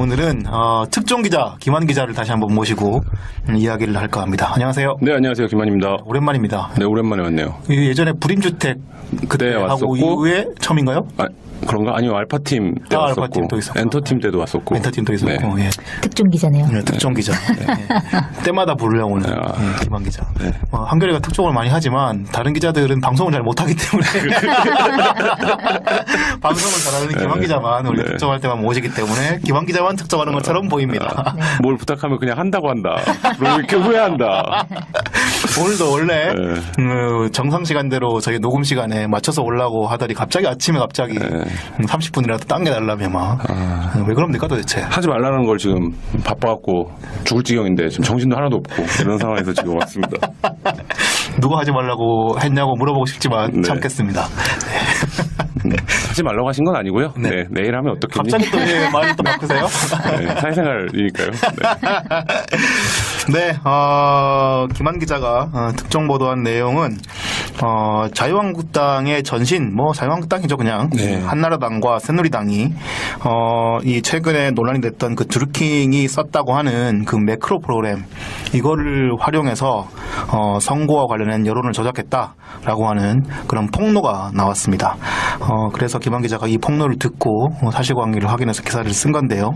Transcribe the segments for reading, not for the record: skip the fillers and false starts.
오늘은 특종 기자 김한 기자를 다시 한번 모시고 이야기를 할까 합니다. 안녕하세요. 네, 안녕하세요. 김한입니다. 오랜만입니다. 네, 오랜만에 왔네요. 예전에 부림주택 그때 하고 왔었고, 이후에 처음인가요? 그런가? 아니요, 알파팀 때 왔었고, 알파팀도 있었고, 엔터팀 때도 왔었고, 엔터팀도 있었고, 네. 예. 특종 기자네요. 네, 특종 기자. 네. 때마다 부르려고 오는 김한 기자. 네. 한겨레가 특종을 많이 하지만 다른 기자들은 방송을 잘 못하기 때문에 방송을 잘하는 김한 기자만 우리 특종할 때만 모시기 때문에 김한 기자만 특종하는 것처럼 보입니다. 뭘 부탁하면 그냥 한다고 한다. 그리고 이렇게 후회한다. 오늘도 원래 정상 시간대로 저희 녹음 시간에 맞춰서 오려고 하더니 갑자기 30분이라도 당겨달라며 왜 그럽니까 도대체. 하지 말라는 걸 지금 바빠갖고 죽을 지경인데 지금 정신도 하나도 없고 이런 상황에서 지금 왔습니다. 누가 하지 말라고 했냐고 물어보고 싶지만 네. 참겠습니다. 하지 말라고 하신 건 아니고요. 네. 네, 내일 하면 어떻겠니? 갑자기 또 말을 또 바꾸세요? 네, 사회생활이니까요. 네, 김한 기자가 특종 보도한 내용은 자유한국당의 전신, 자유한국당이죠 그냥 네. 한나라당과 새누리당이 이 최근에 논란이 됐던 그 드루킹이 썼다고 하는 그 매크로 프로그램 이거를 활용해서 선거와 관련된 여론을 조작했다라고 하는 그런 폭로가 나왔습니다. 그래서 김한 기자가 이 폭로를 듣고 사실관계를 확인해서 기사를 쓴 건데요.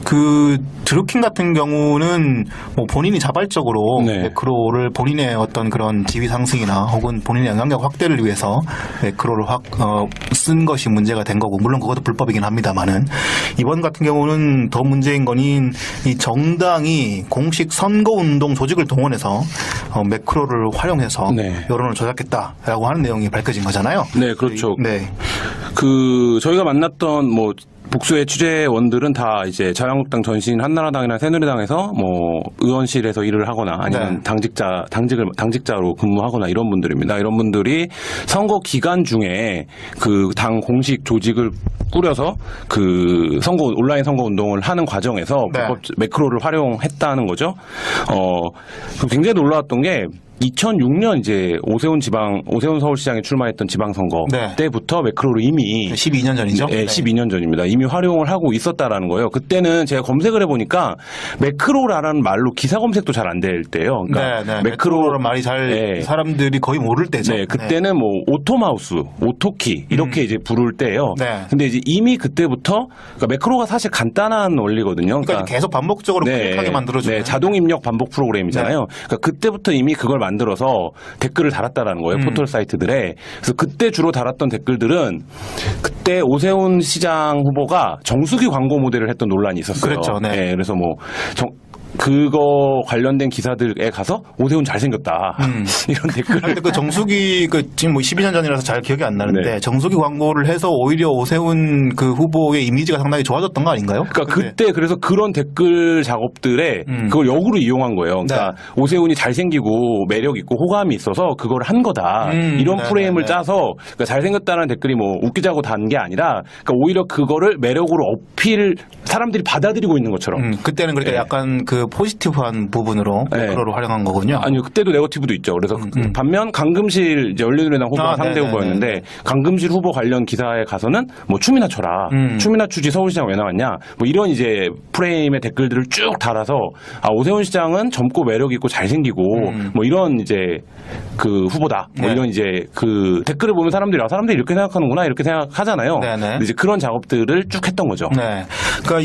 그 드루킹 같은 경우는 본인이 자발적으로 네. 매크로를 본인의 어떤 그런 지위 상승이나 혹은 본인의 영향력 확대를 위해서 매크로를 쓴 것이 문제가 된 거고, 물론 그것도 불법이긴 합니다만은 이번 같은 경우는 더 문제인 거는 이 정당이 공식 선거운동 조직을 동원해서 매크로를 활용해서 네. 여론을 조작했다라고 하는 내용이 밝혀진 거잖아요. 네, 그렇죠. 네. 저희가 만났던 복수의 취재원들은 다 이제 자유한국당 전신 한나라당이나 새누리당에서 의원실에서 일을 하거나 아니면 네. 당직자로 근무하거나 이런 분들입니다. 이런 분들이 선거 기간 중에 그 당 공식 조직을 꾸려서 그 온라인 선거 운동을 하는 과정에서 네. 불법 매크로를 활용했다는 거죠. 굉장히 놀라웠던 게 2006년 이제 오세훈 서울시장에 출마했던 지방선거 네. 때부터 매크로를 이미 12년 전이죠? 네, 12년 전입니다. 이미 활용을 하고 있었다라는 거예요. 그때는 제가 검색을 해보니까 매크로라는 말로 기사 검색도 잘 안 될 때예요. 그러니까 매크로라는 말이 사람들이 거의 모를 때죠. 네, 그때는 오토마우스, 오토키 이렇게 이제 부를 때예요. 네. 근데 이제 이미 그때부터 매크로가 사실 간단한 원리거든요. 그러니까 계속 반복적으로 클릭하게 만들어주는. 네, 자동 입력 반복 프로그램이잖아요. 네. 그러니까 그때부터 이미 그걸 만들어서 댓글을 달았다라는 거예요. 포털 사이트들에. 그래서 그때 주로 달았던 댓글들은 그때 오세훈 시장 후보가 정수기 광고 모델을 했던 논란이 있었어요. 그렇죠. 네. 네, 그래서 그거 관련된 기사들에 가서 오세훈 잘생겼다. 이런 댓글. 근데 그 정수기, 지금 12년 전이라서 잘 기억이 안 나는데, 네. 정수기 광고를 해서 오히려 오세훈 그 후보의 이미지가 상당히 좋아졌던 거 아닌가요? 그러니까 그때 그래서 그런 댓글 작업들에 그걸 역으로 이용한 거예요. 그러니까 네. 오세훈이 잘생기고 매력 있고 호감이 있어서 그걸 한 거다. 이런 프레임을 짜서 그러니까 잘생겼다는 댓글이 웃기자고 단 게 아니라 그러니까 오히려 그거를 매력으로 사람들이 받아들이고 있는 것처럼. 그때는 그러니까 약간 그 포지티브한 부분으로 매크로를 활용한 거군요. 아니요, 그때도 네거티브도 있죠. 그래서 반면 강금실 이제 열린우리당 후보가 상대 후보였는데 강금실 후보 관련 기사에 가서는 추미나 쳐라, 추미나 추지 서울시장 왜 나왔냐, 이런 이제 프레임의 댓글들을 쭉 달아서 오세훈 시장은 젊고 매력 있고 잘생기고 이런 이제 그 후보다, 이런 이제 그 댓글을 보면 사람들이 이렇게 생각하는구나 이렇게 생각하잖아요. 이제 그런 작업들을 쭉 했던 거죠. 네. 그러니까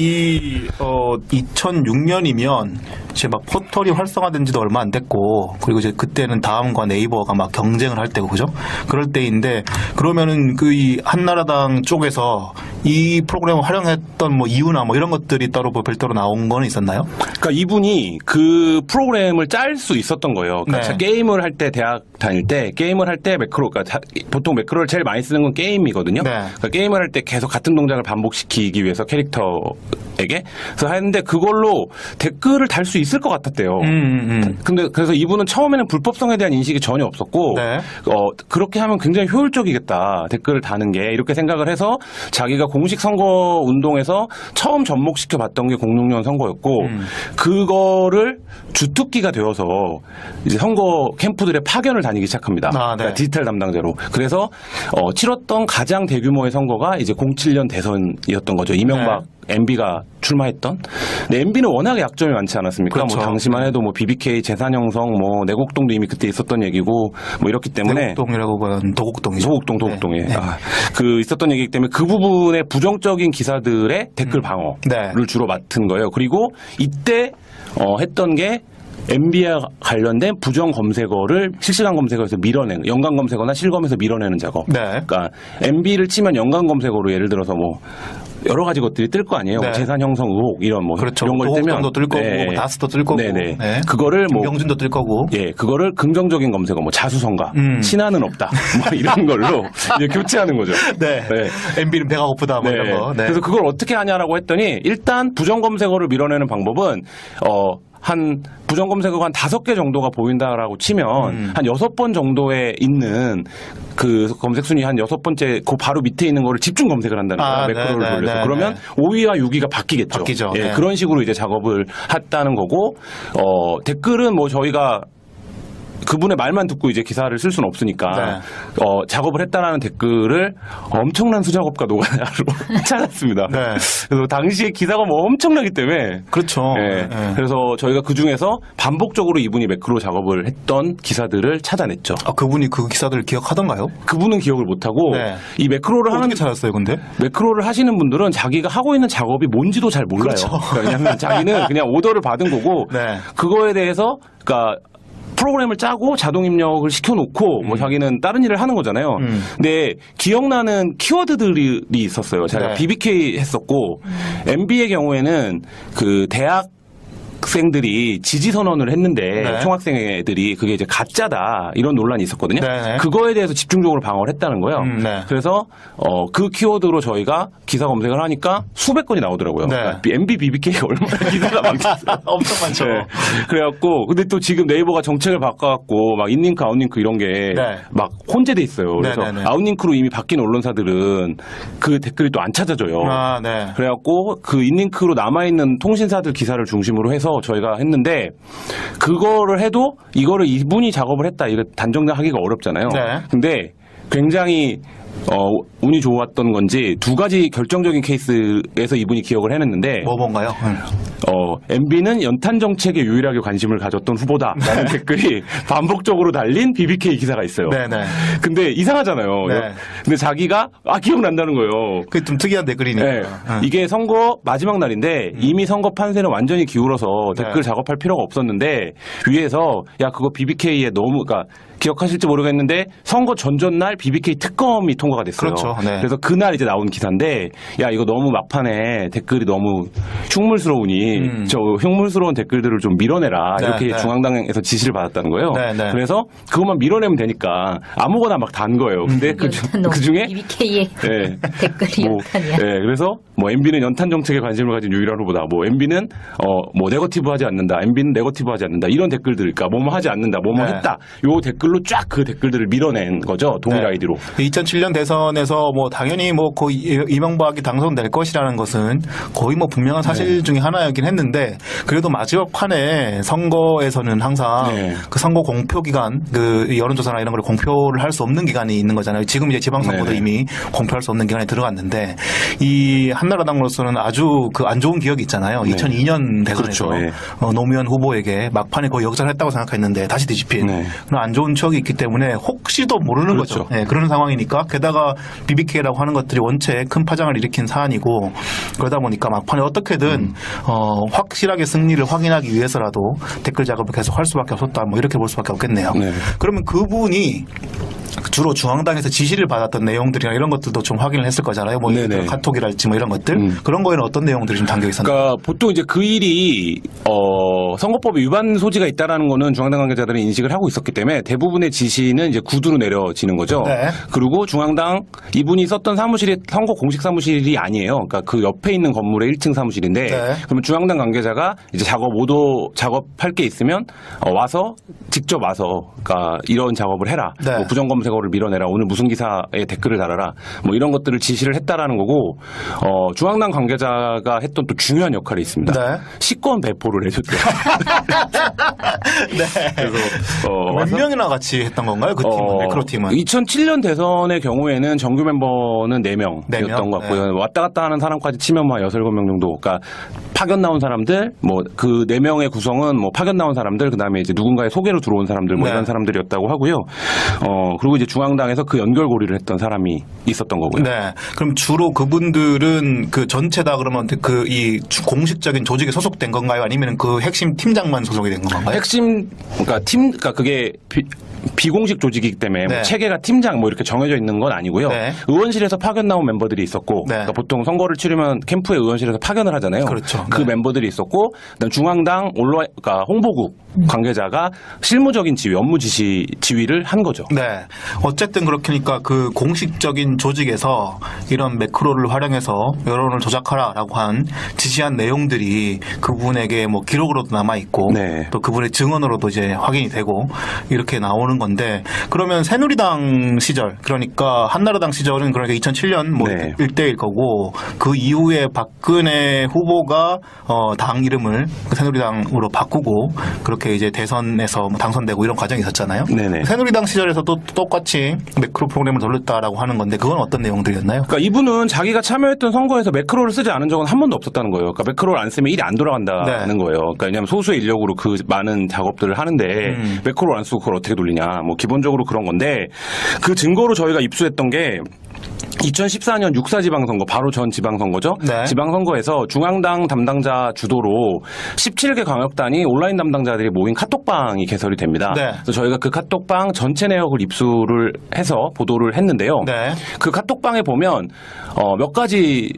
2006년이면 이제 포털이 활성화된 지도 얼마 안 됐고, 그리고 이제 그때는 다음과 네이버가 경쟁을 할 때고, 그죠? 그럴 때인데, 그러면은 이 한나라당 쪽에서 이 프로그램을 활용했던 이유나 이런 것들이 따로 별도로 나온 건 있었나요? 그러니까 이분이 그 프로그램을 짤 수 있었던 거예요. 그러니까 게임을 할 때 대학 다닐 때 게임을 할 때 매크로, 그러니까 보통 매크로를 제일 많이 쓰는 건 게임이거든요. 그러니까 게임을 할 때 계속 같은 동작을 반복시키기 위해서 캐릭터에게 그래서 하는데 그걸로 댓글을 달 수 있을 것 같았대요. 근데 그래서 이분은 처음에는 불법성에 대한 인식이 전혀 없었고 그렇게 하면 굉장히 효율적이겠다 댓글을 다는 게 이렇게 생각을 해서 자기가 공식 선거 운동에서 처음 접목시켜 봤던 게 06년 선거였고 그거를 주특기가 되어서 이제 선거 캠프들의 파견을 다니기 시작합니다. 그러니까 디지털 담당자로. 그래서 치렀던 가장 대규모의 선거가 이제 07년 대선이었던 거죠. 이명박 MB가 출마했던. 근데 MB는 워낙에 약점이 많지 않았습니까? 그렇죠. 뭐 당시만 해도 뭐 BBK 재산 형성, 뭐 내곡동도 이미 그때 있었던 얘기고 뭐 이렇기 때문에 내곡동이라고 하는 도곡동이죠. 도곡동에 네. 그 있었던 얘기이기 때문에 그 부분에 부정적인 기사들의 댓글 방어를 네. 주로 맡은 거예요. 그리고 이때 했던 게 MB와 관련된 부정 검색어를 실시간 검색어에서 밀어내는, 연관 검색어나 실검에서 밀어내는 작업. 네. 그러니까 MB를 치면 연관 검색어로 예를 들어서 뭐 여러 가지 것들이 뜰 거 아니에요. 네. 뭐 재산 형성 의혹 이런 뭐 그렇죠. 이런 걸 뜨면 도곡동도 뜰 거고 뭐 다스도 뜰 거고. 네네. 네. 그거를 뭐 김경준도 뜰 거고. 예, 그거를 긍정적인 검색어, 뭐 자수성가, 친한은 없다, 뭐 이런 걸로 이제 교체하는 거죠. 네. MB는 배가 고프다 뭐 이런 거. 네. 그래서 그걸 어떻게 하냐라고 했더니 일단 부정 검색어를 밀어내는 방법은 한 부정 검색어가 한 5개 정도가 보인다라고 치면 한 6번 정도에 있는 그 검색 순위 한 6번째 그 바로 밑에 있는 거를 집중 검색을 한다는 거예요. 매크로를 네, 돌려서. 네, 그러면 네. 5위와 6위가 바뀌겠죠. 바뀌죠. 예, 네. 그런 식으로 이제 작업을 했다는 거고 댓글은 뭐 저희가 그분의 말만 듣고 이제 기사를 쓸 수는 없으니까 작업을 했다라는 댓글을 엄청난 수작업과 노가다로 찾았습니다. 네. 그래서 당시에 기사가 뭐 엄청나기 때문에 그렇죠. 네. 네. 그래서 저희가 그 중에서 반복적으로 이분이 매크로 작업을 했던 기사들을 찾아냈죠. 그분이 그 기사들을 기억하던가요? 그분은 기억을 못하고 네. 이 매크로를 하는 어떻게 찾았어요, 근데? 매크로를 하시는 분들은 자기가 하고 있는 작업이 뭔지도 잘 몰라요. 그렇죠. 그러니까 왜냐하면 자기는 그냥 오더를 받은 거고 네. 그거에 대해서 그러니까 프로그램을 짜고 자동 입력을 시켜놓고 뭐 자기는 다른 일을 하는 거잖아요. 근데 기억나는 키워드들이 있었어요. 제가 네. BBK 했었고 MB의 경우에는 그 대학생들이 지지 선언을 했는데 네. 총학생 애들이 그게 이제 가짜다 이런 논란이 있었거든요. 네. 그거에 대해서 집중적으로 방어를 했다는 거예요. 네. 그래서 그 키워드로 저희가 기사 검색을 하니까 수백 건이 나오더라고요. 네. 그러니까 MB, BBK가 얼마나 기사가 많겠어요. 엄청 많죠. 네. 그래갖고 근데 또 지금 네이버가 정책을 바꿔갖고 막 인링크, 아웃링크 이런 게 막 네. 혼재돼 있어요. 그래서 네네네. 아웃링크로 이미 바뀐 언론사들은 그 댓글이 또 안 찾아져요. 네. 그래갖고 그 인링크로 남아있는 통신사들 기사를 중심으로 해서 저희가 했는데 그거를 해도 이거를 이분이 작업을 했다 이거 단정하기가 어렵잖아요. 네. 근데 굉장히 운이 좋았던 건지 두 가지 결정적인 케이스에서 이분이 기억을 해냈는데 뭔가요? MB는 연탄 정책에 유일하게 관심을 가졌던 후보다라는 댓글이 반복적으로 달린 BBK 기사가 있어요. 네네. 근데 이상하잖아요. 네. 근데 자기가 기억난다는 거예요. 그게 좀 특이한 댓글이니까. 네. 이게 선거 마지막 날인데 이미 선거 판세는 완전히 기울어서 댓글 작업할 필요가 없었는데 위에서 야 그거 BBK에 너무 그러니까 기억하실지 모르겠는데 선거 전전날 BBK 특검이 통과가 됐어요. 그렇죠. 네. 그래서 그날 이제 나온 기사인데 야 이거 너무 막판에 댓글이 너무 흉물스러우니 저 흉물스러운 댓글들을 좀 밀어내라 네, 이렇게 네. 중앙당에서 지시를 받았다는 거예요. 네, 네. 그래서 그것만 밀어내면 되니까 아무거나 막 단 거예요. 근데 그 중에 BBK의 네. 댓글이 연탄이야. 네, 그래서 뭐 MB는 연탄 정책에 관심을 가진 유일한 후보다. 뭐 MB는 뭐 네거티브하지 않는다. MB는 네거티브하지 않는다. 이런 댓글들, 그러니까 뭐뭐 하지 않는다. 뭐뭐 네. 했다. 요 댓글로 쫙 그 댓글들을 밀어낸 거죠. 동일 아이디로. 2007년 대선에서 뭐 당연히 뭐 거의 이명박이 당선될 것이라는 것은 거의 뭐 분명한 사실 중에 하나였긴 했는데 그래도 마지막 판에 선거에서는 항상 네. 그 선거 공표 기간, 그 여론조사나 이런 걸 공표를 할 수 없는 기간이 있는 거잖아요. 지금 이제 지방선거도 네네. 이미 공표할 수 없는 기간에 들어갔는데 이 한나라당으로서는 아주 그 안 좋은 기억이 있잖아요. 네. 2002년 대선에서 그렇죠. 예. 노무현 후보에게 막판에 거의 역전했다고 생각했는데 다시 뒤집힌 네. 그런 안 좋은 추억이 있기 때문에 혹시도 모르는 그렇죠. 거죠. 네, 그런 상황이니까 게다가 BBK라고 하는 것들이 원체 큰 파장을 일으킨 사안이고 그러다 보니까 막판에 어떻게든 확실하게 승리를 확인하기 위해서라도 댓글 작업을 계속 할 수밖에 없었다. 뭐 이렇게 볼 수밖에 없겠네요. 네. 그러면 그분이 주로 중앙당에서 지시를 받았던 내용들이나 이런 것들도 좀 확인을 했을 거잖아요. 뭐 예를 들어 네네. 카톡이랄지 뭐 이런 것들 그런 거에는 어떤 내용들이 좀 담겨 있었나요? 그러니까 보통 이제 그 일이 선거법에 위반 소지가 있다라는 거는 중앙당 관계자들은 인식을 하고 있었기 때문에 대부분의 지시는 이제 구두로 내려지는 거죠. 네. 그리고 중앙당 이분이 썼던 사무실이 선거 공식 사무실이 아니에요. 그러니까 그 옆에 있는 건물의 1층 사무실인데 네. 그러면 중앙당 관계자가 이제 작업할 게 있으면 와서 직접 와서 그러니까 이런 작업을 해라. 네. 뭐 부정 검색어를 밀어내라. 오늘 무슨 기사에 댓글을 달아라. 뭐 이런 것들을 지시를 했다라는 거고 중앙당 관계자가 했던 또 중요한 역할이 있습니다. 네. 식권 배포를 해줬대요. 네. 그래서 몇 명이나 같이 했던 건가요? 그 팀은, 매크로 팀은? 2007년 대선의 경우에는 정규 멤버는 4명이었던 것 같고요. 왔다 갔다 하는 사람까지 치면 뭐 6, 7명 정도. 그러니까 파견 나온 사람들, 뭐 그 4명의 구성은 뭐 파견 나온 사람들, 그다음에 이제 누군가의 소개로 들어온 사람들, 뭐 이런 사람들이었다고 하고요. 그리고 이제 중앙당에서 그 연결고리를 했던 사람이 있었던 거고요. 네. 그럼 주로 그분들은 그 전체 다 그러면 그 이 공식적인 조직에 소속된 건가요? 아니면 그 핵심 팀장만 소속이 된 건가요? 핵심, 그러니까 그게 비공식 조직이기 때문에 뭐 체계가 팀장 뭐 이렇게 정해져 있는 건 아니고요. 의원실에서 파견 나온 멤버들이 있었고, 그러니까 보통 선거를 치르면 캠프에 의원실에서 파견을 하잖아요. 그렇죠. 그 멤버들이 있었고, 그다음 중앙당 그러니까 홍보국 관계자가 실무적인 지휘, 업무 지휘를 한 거죠. 네. 어쨌든 그렇게니까 그 공식적인 조직에서 이런 매크로를 활용해서 여론을 조작하라라고 한 지시한 내용들이 그분에게 뭐 기록으로도 남아 있고, 또 그분의 증언으로도 이제 확인이 되고 이렇게 나오는 건데, 그러면 새누리당 시절, 그러니까 한나라당 시절은 그러니까 2007년 뭐 1대1 거고, 그 이후에 박근혜 후보가 당 이름을 새누리당으로 바꾸고 그렇게 이제 대선에서 당선되고 이런 과정이 있었잖아요. 새누리당 시절에서도 똑같이 매크로 프로그램을 돌렸다라고 하는 건데, 그건 어떤 내용들이었나요? 그러니까 이분은 자기가 참여했던 선거에서 매크로를 쓰지 않은 적은 한 번도 없었다는 거예요. 그러니까 매크로를 안 쓰면 일이 안 돌아간다는 거예요. 그러니까 왜냐하면 소수의 인력으로 그 많은 작업들을 하는데 매크로를 안 쓰고 그걸 어떻게 돌리냐. 뭐 기본적으로 그런 건데, 그 증거로 저희가 입수했던 게 2014년 6사 지방선거, 바로 전 지방선거죠. 지방선거에서 중앙당 담당자 주도로 17개 광역단이 온라인 담당자들이 모인 카톡방이 개설이 됩니다. 그래서 저희가 그 카톡방 전체 내역을 입수를 해서 보도를 했는데요. 그 카톡방에 보면 몇 가지,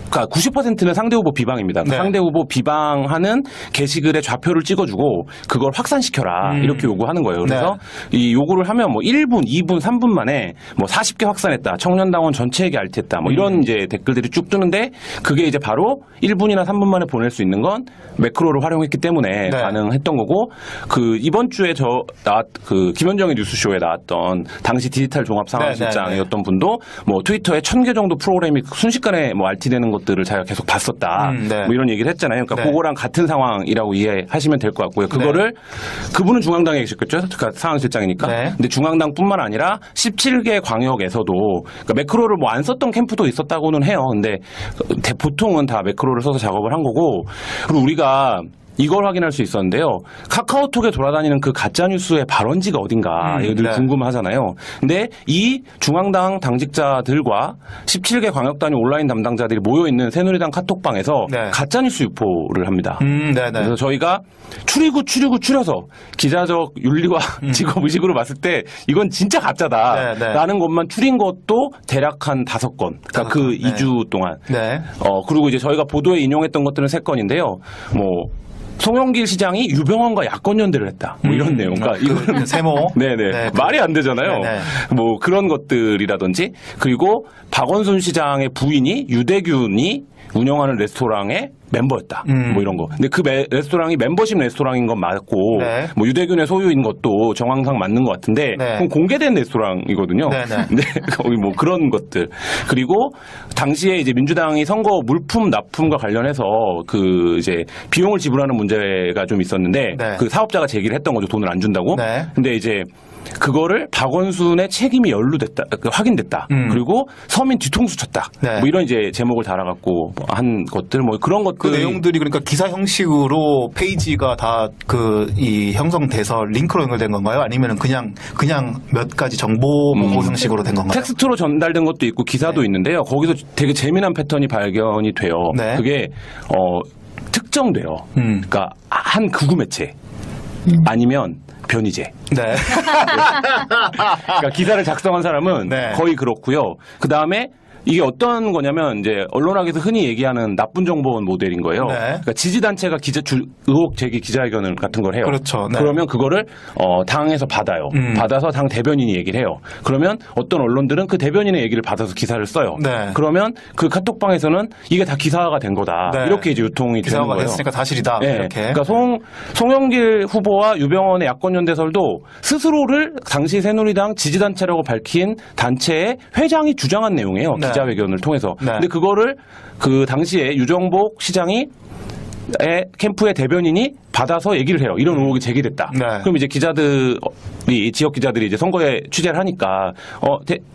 그러니까 90%는 상대 후보 비방입니다. 상대 후보 비방하는 게시글에 좌표를 찍어주고 그걸 확산시켜라 이렇게 요구하는 거예요. 그래서 이 요구를 하면 뭐 1분, 2분, 3분 만에 뭐 40개 확산했다, 청년당원 전체에게 알티했다, 뭐 이런 이제 댓글들이 쭉 뜨는데, 그게 이제 바로 1분이나 3분 만에 보낼 수 있는 건 매크로를 활용했기 때문에 가능했던 거고, 그 이번 주에 그 김현정의 뉴스쇼에 나왔던 당시 디지털 종합상황실장이었던 분도 뭐 트위터에 1000개 정도 프로그램이 순식간에 뭐 알티되는 것들을 자기가 계속 봤었다. 뭐 이런 얘기를 했잖아요. 그러니까 그거랑 같은 상황이라고 이해하시면 될 것 같고요. 그거를 그분은 중앙당에 계셨겠죠. 그러니까 상황실장이니까. 근데 중앙당뿐만 아니라 17개 광역에서도, 그러니까 매크로를 뭐 안 썼던 캠프도 있었다고는 해요. 근데 보통은 다 매크로를 써서 작업을 한 거고, 그리고 우리가 이걸 확인할 수 있었는데요. 카카오톡에 돌아다니는 그 가짜뉴스의 발원지가 어딘가 이거 늘 궁금하잖아요. 근데 이 중앙당 당직자들과 17개 광역단위 온라인 담당자들이 모여있는 새누리당 카톡방에서 가짜뉴스 유포를 합니다. 그래서 저희가 추려서 기자적 윤리와 직업의식으로 봤을 때 이건 진짜 가짜다라는 것만 추린 것도 대략 한 5건. 그러니까 그 2주 동안. 그리고 이제 저희가 보도에 인용했던 것들은 3건인데요. 뭐 송영길 시장이 유병헌과 야권 연대를 했다. 뭐 이런 내용. 그러니까 이거는 세모. 말이 안 되잖아요. 뭐 그런 것들이라든지, 그리고 박원순 시장의 부인이 유대균이 운영하는 레스토랑의 멤버였다. 뭐 이런 거. 근데 그 레스토랑이 멤버십 레스토랑인 건 맞고, 뭐 유대균의 소유인 것도 정황상 맞는 것 같은데, 그건 공개된 레스토랑이거든요. 근데 거기 뭐 그런 것들. 그리고 당시에 이제 민주당이 선거 물품 납품과 관련해서 그 이제 비용을 지불하는 문제가 좀 있었는데, 그 사업자가 제기를 했던 거죠. 돈을 안 준다고. 근데 이제 그거를 박원순의 책임이 연루됐다, 확인됐다. 그리고 서민 뒤통수 쳤다. 뭐 이런 이제 제목을 달아갖고 한 것들, 뭐 그런 것들. 그 내용들이 그러니까 기사 형식으로 페이지가 다 이 형성돼서 링크로 연결된 건가요? 아니면 그냥 몇 가지 정보 보고 형식으로 된 건가요? 텍스트로 전달된 것도 있고 기사도 있는데요. 거기서 되게 재미난 패턴이 발견이 돼요. 그게 특정돼요. 그러니까 한 극우 매체 아니면 변희재. 그러니까 기사를 작성한 사람은 거의 그렇고요. 그 다음에 이게 어떤 거냐면 이제 언론학에서 흔히 얘기하는 나쁜 정보원 모델인 거예요. 그러니까 지지단체가 의혹 제기 기자회견을 같은 걸 해요. 그러면 그거를 당에서 받아요. 받아서 당 대변인이 얘기를 해요. 그러면 어떤 언론들은 그 대변인의 얘기를 받아서 기사를 써요. 그러면 그 카톡방에서는 이게 다 기사화가 된 거다. 이렇게 이제 유통이 되는 거예요. 기사화가 됐으니까 사실이다. 이렇게. 그러니까 송영길 후보와 유병헌의 야권연대설도 스스로를 당시 새누리당 지지단체라고 밝힌 단체의 회장이 주장한 내용이에요. 기자회견을 통해서. 근데 그거를 그 당시에 유정복 시장이 캠프의 대변인이 받아서 얘기를 해요. 이런 의혹이 제기됐다. 네. 그럼 이제 지역 기자들이 이제 선거에 취재를 하니까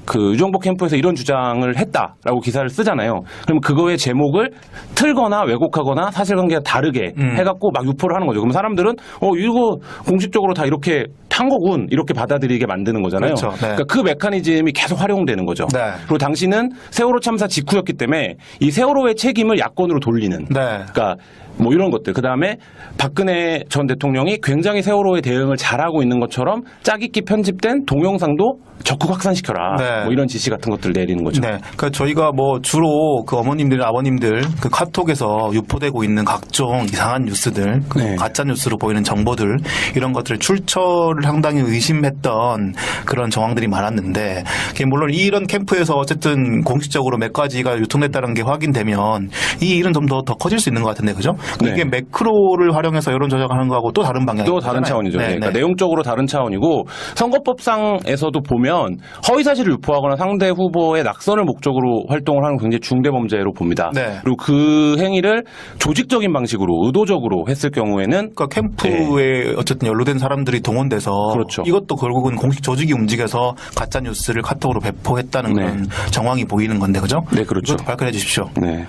그 유정복 캠프에서 이런 주장을 했다라고 기사를 쓰잖아요. 그럼 그거의 제목을 틀거나 왜곡하거나 사실관계가 다르게 해갖고 막 유포를 하는 거죠. 그럼 사람들은 이거 공식적으로 다 이렇게 한 거군 이렇게 받아들이게 만드는 거잖아요. 그렇죠. 네. 그러니까 그 메커니즘이 계속 활용되는 거죠. 네. 그리고 당시는 세월호 참사 직후였기 때문에 이 세월호의 책임을 야권으로 돌리는. 네. 그러니까 뭐 이런 것들. 그다음에 박근혜 전 대통령이 굉장히 세월호에 대응을 잘하고 있는 것처럼 짜깁기 편집된 동영상도 적극 확산시켜라. 네. 뭐 이런 지시 같은 것들을 내리는 거죠. 네. 그러니까 저희가 뭐 주로 그 어머님들, 아버님들 그 카톡에서 유포되고 있는 각종 이상한 뉴스들, 그 네. 가짜 뉴스로 보이는 정보들 이런 것들을 출처를 상당히 의심했던 그런 정황들이 많았는데, 물론 이런 캠프에서 어쨌든 공식적으로 몇 가지가 유통됐다는 게 확인되면 이 일은 좀 더 커질 수 있는 것 같은데, 그죠? 네. 이게 매크로를 활용해서 여론 조작하는 거하고 또 다른 방향이죠. 또 다른 차원이죠. 네, 그러니까 네. 내용적으로 다른 차원이고 선거법상에서도 보면 허위사실을 유포하거나 상대 후보의 낙선을 목적으로 활동을 하는 굉장히 중대 범죄로 봅니다. 네. 그리고 그 행위를 조직적인 방식으로 의도적으로 했을 경우에는 그러니까 캠프에 어쨌든 연루된 사람들이 동원돼서 그렇죠. 이것도 결국은 공식 조직이 움직여서 가짜 뉴스를 카톡으로 배포했다는 네. 그런 정황이 보이는 건데, 그죠? 네, 그렇죠. 이것도 발끈해 주십시오. 네.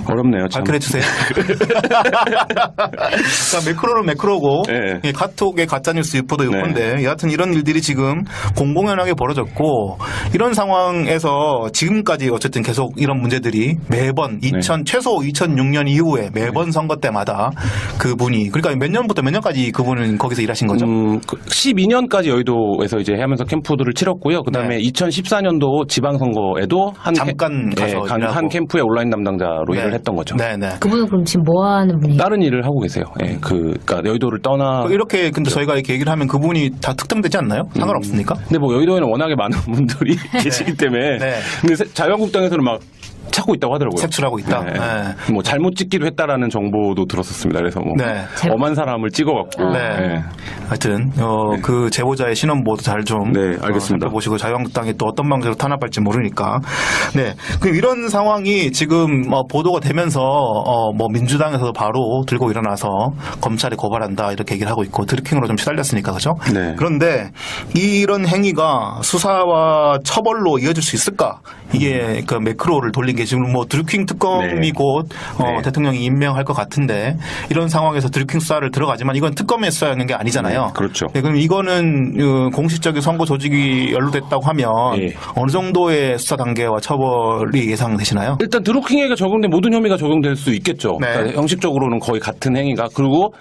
어렵네요. 참. 발끈해 주세요. 그러니까 매크로는 매크로고 네. 이 카톡의 가짜 뉴스 유포도 유포인데 여하튼 이런 일들이 지금 공공연하게 벌어졌고, 이런 상황에서 지금까지 어쨌든 계속 이런 문제들이 매번 최소 2006년 이후에 매번 선거 때마다 그분이, 그러니까 몇 년까지 그분은 거기서 일하신 거죠? 12년까지 여의도에서 이제 하면서 캠프들을 치렀고요. 그다음에 2014년도 지방선거에도 잠깐 가서 한 캠프의 온라인 담당자로 일을 했던 거죠. 네네. 그분은 그럼 지금 뭐 하는 분이에요? 다른 일을 하고 계세요. 예, 그러니까 여의도를 떠나. 이렇게 근데 저희가 이렇게 얘기를 하면 그분이 다 특정되지 않나요? 상관없습니까? 근데 뭐 여의도에는 워낙에 많은 분들이 계시기 때문에. 네. 근데 자유한국당에서는 막 찾고 있다고 하더라고요. 색출하고 있다. 네. 네. 뭐 잘못 찍기도 했다라는 정보도 들었었습니다. 그래서 뭐 네. 엄한 사람을 찍어갖고. 네. 네. 하여튼 그 제보자의 신원보도 잘 좀 네, 알겠습니다. 보시고 자유한국당이 또 어떤 방식으로 탄압할지 모르니까. 네. 그럼 이런 상황이 지금 보도가 되면서 뭐 민주당에서도 바로 들고 일어나서 검찰에 고발한다 이렇게 얘기를 하고 있고 드루킹으로 좀 시달렸으니까, 그죠? 네. 그런데 이런 행위가 수사와 처벌로 이어질 수 있을까? 이게 그 매크로를 돌린 게 지금 뭐 드루킹 특검이 네. 곧 네. 대통령이 임명할 것 같은데, 이런 상황에서 드루킹 수사를 들어가지만 이건 특검에 수사하는 게 아니잖아요. 네, 그렇죠. 네, 그럼 이거는 공식적인 선거 조직이 연루됐다고 하면 네. 어느 정도의 수사 단계와 처벌이 예상되시나요? 일단 드루킹에게 적용된 모든 혐의가 적용될 수 있겠죠. 네. 그러니까 형식적으로는 거의 같은 행위가. 그리고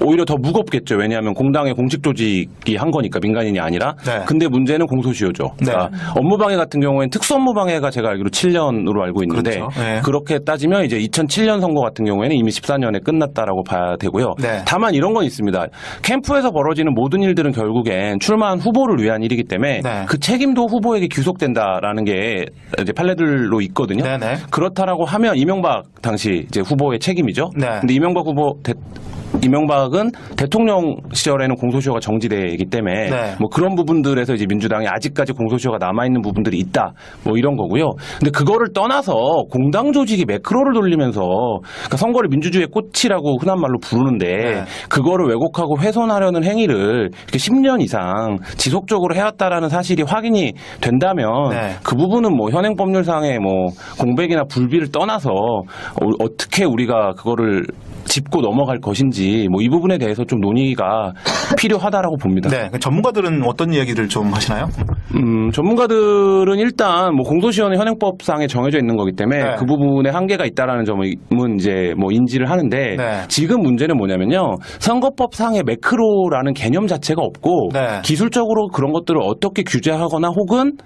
오히려 더 무겁겠죠. 왜냐하면 공당의 공식 조직이 한 거니까 민간인이 아니라. 네. 근데 문제는 공소시효죠. 그러니까 업무방해 같은 경우에는 특수업무방해가 제가 알기로 7년으로 알고 있는데 그렇죠. 네. 그렇게 따지면 이제 2007년 선거 같은 경우에는 이미 14년에 끝났다라고 봐야 되고요. 네. 다만 이런 건 있습니다. 캠프에서 벌어지는 모든 일들은 결국엔 출마한 후보를 위한 일이기 때문에 네. 그 책임도 후보에게 귀속된다라는 게 이제 판례들로 있거든요. 네네. 그렇다라고 하면 이명박 당시 이제 후보의 책임이죠. 네. 근데 이명박은 대통령 시절에는 공소시효가 정지되기 때문에 네. 뭐 그런 부분들에서 이제 민주당이 아직까지 공소시효가 남아 있는 부분들이 있다. 뭐 이런 거고요. 근데 그거를 떠나서 공당 조직이 매크로를 돌리면서 그러니까 선거를 민주주의의 꽃이라고 흔한 말로 부르는데 네. 그거를 왜곡하고 훼손하려는 행위를 이렇게 10년 이상 지속적으로 해왔다라는 사실이 확인이 된다면 네. 그 부분은 뭐 현행 법률상의 뭐 공백이나 불비를 떠나서 어떻게 우리가 그거를 짚고 넘어갈 것인지 뭐 이 부분에 대해서 좀 논의가 필요하다라고 봅니다. 네. 전문가들은 어떤 이야기를 좀 하시나요? 전문가들은 일단 뭐 공소시효는 현행법상에 정해져 있는 거기 때문에 네. 그 부분에 한계가 있다라는 점은 이제 뭐 인지를 하는데 네. 지금 문제는 뭐냐면요. 선거법상의 매크로라는 개념 자체가 없고 네. 기술적으로 그런 것들을 어떻게 규제하거나 혹은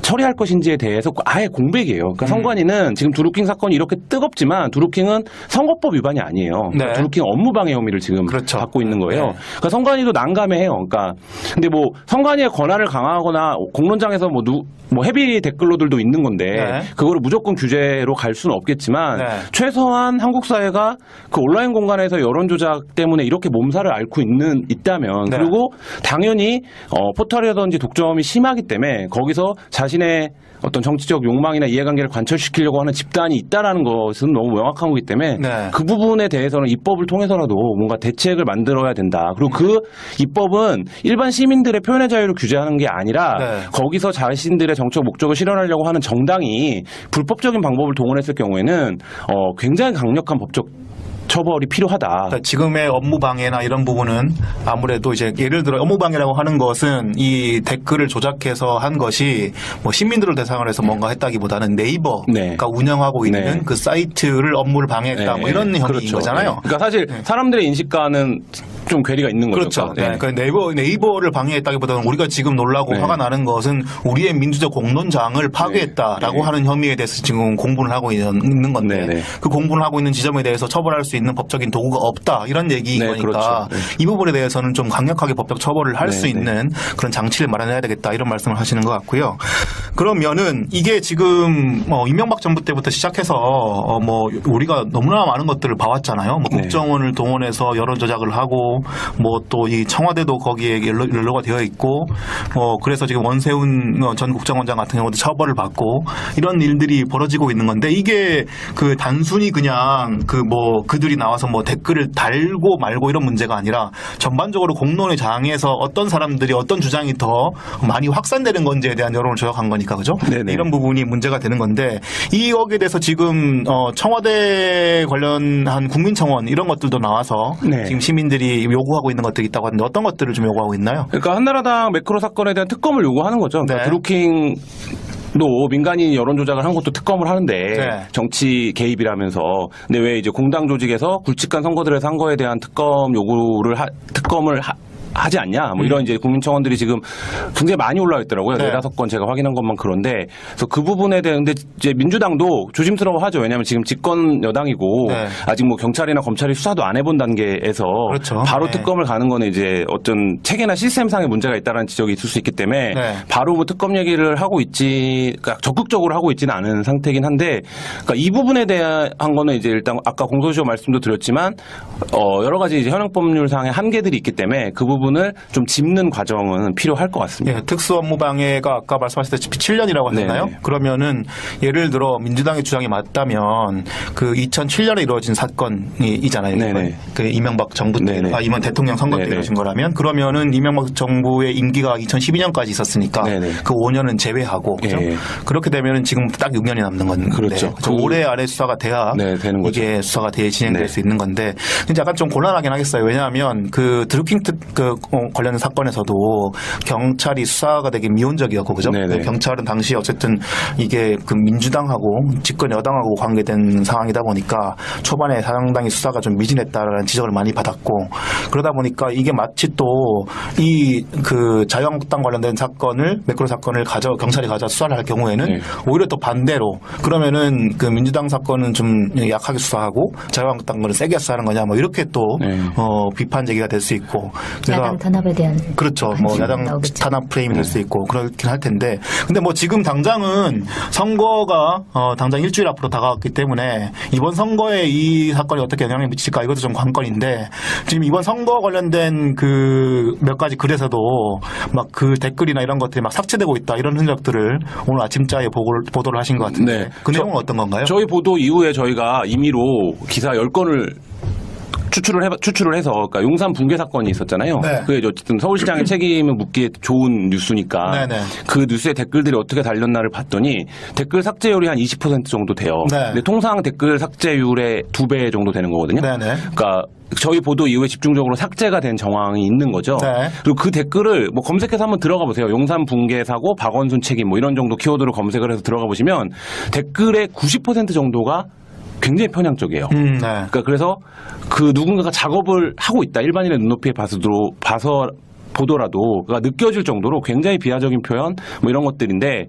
처리할 것인지에 대해서 아예 공백이에요. 그러니까 선관위는 지금 드루킹 사건이 이렇게 뜨겁지만 드루킹은 선거법 위반이 아니에요. 그러니까 네. 드루킹 업무방해 혐의를 지금 그렇죠. 받고 있는 거예요. 네. 그러니까 선관위도 난감해해요. 그러니까 근데 뭐 선관위의 권한을 강화하거나 공론장에서 뭐 헤비 댓글로들도 있는 건데 네. 그거를 무조건 규제로 갈 수는 없겠지만 네. 최소한 한국 사회가 그 온라인 공간에서 여론 조작 때문에 이렇게 몸살을 앓고 있다면 네. 그리고 당연히 포털이라든지 독점이 심하기 때문에 거기서 자신의 어떤 정치적 욕망이나 이해관계를 관철시키려고 하는 집단이 있다라는 것은 너무 명확한 거기 때문에 네. 그 부분에 대해서는 입법을 통해서라도 뭔가 대책을 만들어야 된다. 그리고 그 입법은 일반 시민들의 표현의 자유를 규제하는 게 아니라 네. 거기서 자신들의 정책 목적을 실현하려고 하는 정당이 불법적인 방법을 동원했을 경우에는 굉장히 강력한 법적 처벌이 필요하다. 그러니까 지금의 업무 방해나 이런 부분은 아무래도 이제 예를 들어 업무 방해라고 하는 것은 이 댓글을 조작해서 한 것이 뭐 시민들을 대상으로 해서 뭔가 했다기보다는 네이버가 네. 운영하고 있는 네. 그 사이트를 업무를 방해했다 뭐 이런 혐의인 그렇죠. 거잖아요. 네. 그러니까 사실 사람들의 인식과는 좀 괴리가 있는 거죠. 그렇죠. 네. 그러니까 네이버를 방해했다기보다는 우리가 지금 놀라고 네. 화가 나는 것은 우리의 민주적 공론장을 파괴했다라고 네. 하는 혐의에 대해서 지금 공분을 하고 있는 건데 네. 그 공분을 하고 있는 지점에 대해서 처벌할 수 있는 법적인 도구가 없다 이런 얘기인 네, 거니까 그렇죠. 네. 이 부분에 대해서는 좀 강력하게 법적 처벌을 할 네, 수 네. 있는 그런 장치를 마련해야 되겠다 이런 말씀을 하시는 것 같고요. 그러면은 이게 지금 이명박 정부 때부터 시작해서 뭐 우리가 너무나 많은 것들을 봐왔잖아요. 뭐 네. 국정원을 동원해서 여론 조작을 하고 뭐 또 이 청와대도 거기에 연루가 되어 있고 그래서 지금 원세훈 전 국정원장 같은 경우도 처벌을 받고 이런 일들이 벌어지고 있는 건데 이게 그 단순히 그냥 그들이 나와서 뭐 댓글을 달고 말고 이런 문제가 아니라 전반적으로 공론의 장에서 어떤 사람들이 어떤 주장이 더 많이 확산되는 건지에 대한 여론을 조작한 거니까 그죠? 네네. 이런 부분이 문제가 되는 건데 이 여기에 대해서 지금 청와대 관련한 국민청원 이런 것들도 나와서 네. 지금 시민들이 요구하고 있는 것들이 있다고 하는데 어떤 것들을 좀 요구하고 있나요? 그러니까 한나라당 매크로 사건에 대한 특검을 요구하는 거죠. 그러니까 네. 드루킹 도 민간인 여론 조작을 하는 것도 특검을 하는데 네. 정치 개입이라면서 근데 왜 이제 공당 조직에서 굵직한 선거들에서 한 거에 대한 특검을 하지 않냐 뭐 이런 이제 국민청원들이 지금 굉장히 많이 올라와 있더라고요. 네. 4-5건 제가 확인한 것만 그런데 그래서 그 부분에 대한 근데 이제 민주당도 조심스러워하죠. 왜냐하면 지금 집권 여당이고 네. 아직 뭐 경찰이나 검찰이 수사도 안 해본 단계에서 그렇죠. 바로 네. 특검을 가는 거는 이제 어떤 체계나 시스템상의 문제가 있다는 지적이 있을 수 있기 때문에 네. 바로 뭐 특검 얘기를 하고 그러니까 적극적으로 하고 있지는 않은 상태이긴 한데 그러니까 이 부분에 대한 거는 이제 일단 아까 공소시효 말씀도 드렸지만 여러 가지 이제 현행법률상의 한계들이 있기 때문에 그 부분을 좀 짚는 과정은 필요할 것 같습니다. 예, 특수업무방해가 아까 말씀하셨다시피 7년이라고 하셨나요? 네네. 그러면은 예를 들어 민주당의 주장이 맞다면 그 2007년에 이루어진 사건이잖아요. 네네. 그 이명박 정부 때, 네네. 이번 대통령 선거 때 네네. 이루어진 거라면 그러면은 이명박 정부의 임기가 2012년까지 있었으니까 네네. 그 5년은 제외하고 그죠? 예. 그렇게 되면은 지금 딱 6년이 남는 건데 그렇죠. 올해 안에 수사가 돼야 네, 되는 거죠. 이게 수사가 진행될 네. 수 있는 건데 근데 약간 좀 곤란하긴 하겠어요. 왜냐하면 그 드루킹 관련 사건에서도 경찰이 수사가 되게 미온적이었고 그죠? 네네. 경찰은 당시 어쨌든 이게 그 민주당하고 집권 여당하고 관계된 상황이다 보니까 초반에 상당히 수사가 좀 미진했다라는 지적을 많이 받았고 그러다 보니까 이게 마치 또 이 그 자유한국당 관련된 사건을 매크로 사건을 경찰이 가져 수사를 할 경우에는 네. 오히려 또 반대로 그러면은 그 민주당 사건은 좀 약하게 수사하고 자유한국당 거는 세게 수사하는 거냐 뭐 이렇게 또 네. 비판 제기가 될 수 있고 야당 탄압에 대한 그렇죠. 뭐 야당 나오겠죠. 탄압 프레임이 될 수 있고 그렇긴 할 텐데 근데 뭐 지금 당장은 선거가 당장 일주일 앞으로 다가왔기 때문에 이번 선거에 이 사건이 어떻게 영향을 미칠까 이것도 좀 관건인데 지금 이번 선거 관련된 그 몇 가지 글에서도 막 그 댓글이나 이런 것들이 막 삭제되고 있다 이런 흔적들을 오늘 아침자에 보도를 하신 것 같은데 네. 그 내용은 어떤 건가요? 저희 보도 이후에 저희가 임의로 기사 10건을 추출을 해서 그러니까 용산 붕괴 사건이 있었잖아요. 네. 그게 어쨌든 서울시장의 책임을 묻기에 좋은 뉴스니까 네네. 그 뉴스에 댓글들이 어떻게 달렸나를 봤더니 댓글 삭제율이 한 20% 정도 돼요. 네. 근데 통상 댓글 삭제율의 2배 정도 되는 거거든요. 네네. 그러니까 저희 보도 이후에 집중적으로 삭제가 된 정황이 있는 거죠. 네. 그리고 그 댓글을 뭐 검색해서 한번 들어가 보세요. 용산 붕괴 사고 박원순 책임 뭐 이런 정도 키워드로 검색을 해서 들어가 보시면 댓글의 90% 정도가 굉장히 편향적이에요. 네. 그러니까 그래서 그 누군가가 작업을 하고 있다. 일반인의 눈높이에 봐서 보더라도 그가 느껴질 정도로 굉장히 비하적인 표현 뭐 이런 것들인데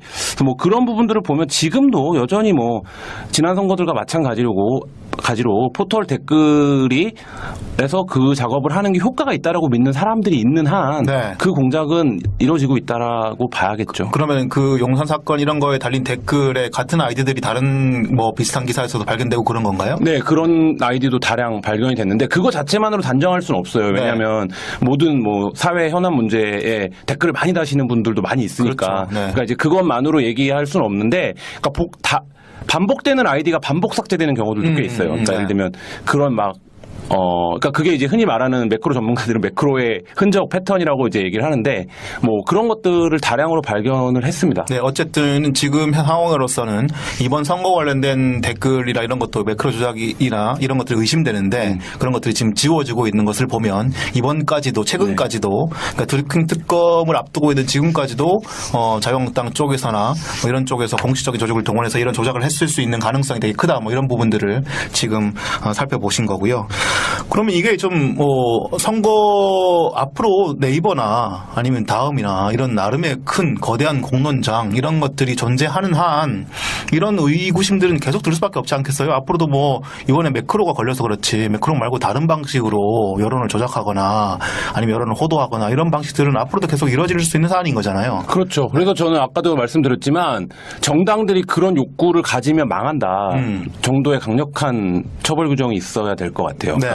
가지로 포털 댓글이 에서 그 작업을 하는 게 효과가 있다라고 믿는 사람들이 있는 한 그 공작은 이루어지고 있다라고 봐야겠죠. 그러면 그 용산 사건 이런 거에 달린 댓글에 같은 아이디들이 다른 뭐 비슷한 기사에서도 발견되고 그런 건가요? 네, 그런 아이디도 다량 발견이 됐는데 그거 자체만으로 단정할 수는 없어요. 왜냐하면 모든 뭐 사회 현안 문제에 댓글을 많이 다시는 분들도 많이 있으니까. 그렇죠. 그러니까 이제 그것만으로 얘기할 수는 없는데, 그러니까 반복되는 아이디가 반복 삭제되는 경우도 꽤 있어요. 그러니까 예를 들면 그런 막 그러니까 그게 이제 흔히 말하는 매크로 전문가들은 매크로의 흔적 패턴이라고 이제 얘기를 하는데, 뭐 그런 것들을 다량으로 발견을 했습니다. 네, 어쨌든 지금 상황으로서는 이번 선거 관련된 댓글이나 이런 것도 매크로 조작이나 이런 것들이 의심되는데 그런 것들이 지금 지워지고 있는 것을 보면 이번까지도 최근까지도 그러니까 드루킹 특검을 앞두고 있는 지금까지도 자유한국당 쪽에서나 뭐 이런 쪽에서 공식적인 조직을 동원해서 이런 조작을 했을 수 있는 가능성이 되게 크다. 뭐 이런 부분들을 지금 살펴보신 거고요. 그러면 이게 좀 선거 앞으로 네이버나 아니면 다음이나 이런 나름의 큰 거대한 공론장 이런 것들이 존재하는 한 이런 의구심들은 계속 들 수밖에 없지 않겠어요? 앞으로도 뭐 이번에 매크로가 걸려서 그렇지 매크로 말고 다른 방식으로 여론을 조작하거나 아니면 여론을 호도하거나 이런 방식들은 앞으로도 계속 이루어질 수 있는 사안인 거잖아요. 그렇죠. 그래서 저는 아까도 말씀드렸지만 정당들이 그런 욕구를 가지면 망한다 정도의 강력한 처벌 규정이 있어야 될 것 같아요. 네.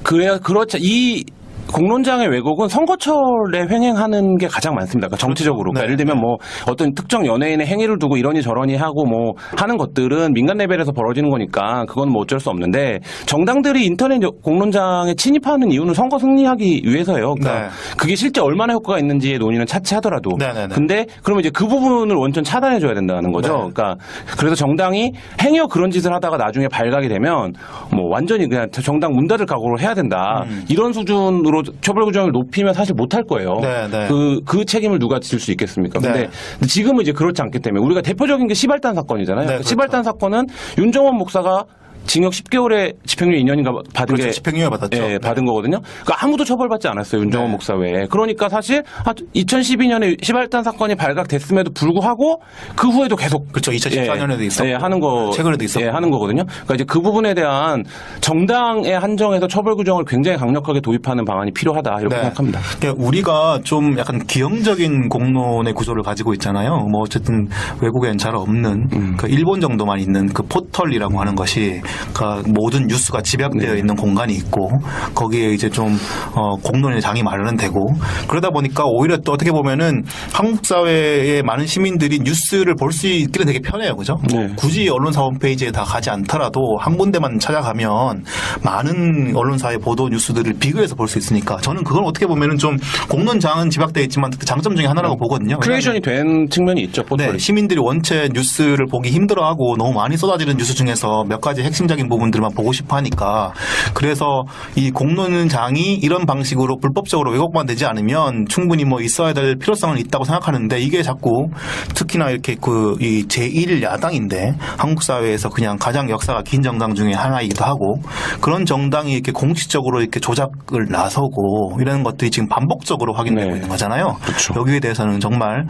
그래야 그렇죠. 이 공론장의 왜곡은 선거철에 횡행하는 게 가장 많습니다. 그러니까 정치적으로. 그러니까 예를 들면 뭐 어떤 특정 연예인의 행위를 두고 이러니 저러니 하고 뭐 하는 것들은 민간 레벨에서 벌어지는 거니까 그건 뭐 어쩔 수 없는데, 정당들이 인터넷 공론장에 침입하는 이유는 선거 승리하기 위해서예요. 그러니까 그게 실제 얼마나 효과가 있는지의 논의는 차치하더라도. 근데 그러면 이제 그 부분을 원천 차단해줘야 된다는 거죠. 그러니까 그래서 정당이 행여 그런 짓을 하다가 나중에 발각이 되면 뭐 완전히 그냥 정당 문 닫을 각오를 해야 된다. 이런 수준으로 처벌 규정을 높이면 사실 못할 거예요. 그 책임을 누가 질 수 있겠습니까? 근데 지금은 이제 그렇지 않기 때문에 우리가 대표적인 게 시발단 사건이잖아요. 그렇죠. 시발단 사건은 윤정원 목사가 징역 10개월에 집행유예 2년인가 받은 게 집행유예 받았죠. 예, 받은 거거든요. 그러니까 아무도 처벌받지 않았어요. 윤정원 목사 외에. 그러니까 사실 2012년에 시발단 사건이 발각됐음에도 불구하고 그 후에도 계속 그렇죠. 2014년에도 있었고 하는 거 최근에도 있었고 하는 거거든요. 그러니까 이제 그 부분에 대한 정당에 한정해서 처벌 규정을 굉장히 강력하게 도입하는 방안이 필요하다 이렇게 생각합니다. 그러니까 우리가 좀 약간 기형적인 공론의 구조를 가지고 있잖아요. 뭐 어쨌든 외국엔 잘 없는 그 일본 정도만 있는 그 포털이라고 하는 것이 그 모든 뉴스가 집약되어 있는 공간이 있고 거기에 이제 좀 공론의 장이 마련되고 그러다 보니까 오히려 또 어떻게 보면은 한국 사회의 많은 시민들이 뉴스를 볼 수 있기는 되게 편해요, 그죠? 굳이 언론사 홈페이지에 다 가지 않더라도 한 군데만 찾아가면 많은 언론사의 보도 뉴스들을 비교해서 볼 수 있으니까 저는 그걸 어떻게 보면은 좀 공론장은 집약되어 있지만 장점 중에 하나라고 보거든요. 크리에이션이 된 측면이 있죠, 포털이. 시민들이 원체 뉴스를 보기 힘들어하고 너무 많이 쏟아지는 뉴스 중에서 몇 가지 핵심적인 부분들만 보고 싶어 하니까 그래서 이 공론장이 이런 방식으로 불법적으로 왜곡만 되지 않으면 충분히 뭐 있어야 될 필요성은 있다고 생각하는데 이게 자꾸 특히나 이렇게 이 제1야당인데 한국 사회에서 그냥 가장 역사가 긴 정당 중에 하나이기도 하고 그런 정당이 이렇게 공식적으로 이렇게 조작을 나서고 이런 것들이 지금 반복적으로 확인되고 있는 거잖아요. 그렇죠. 여기에 대해서는 정말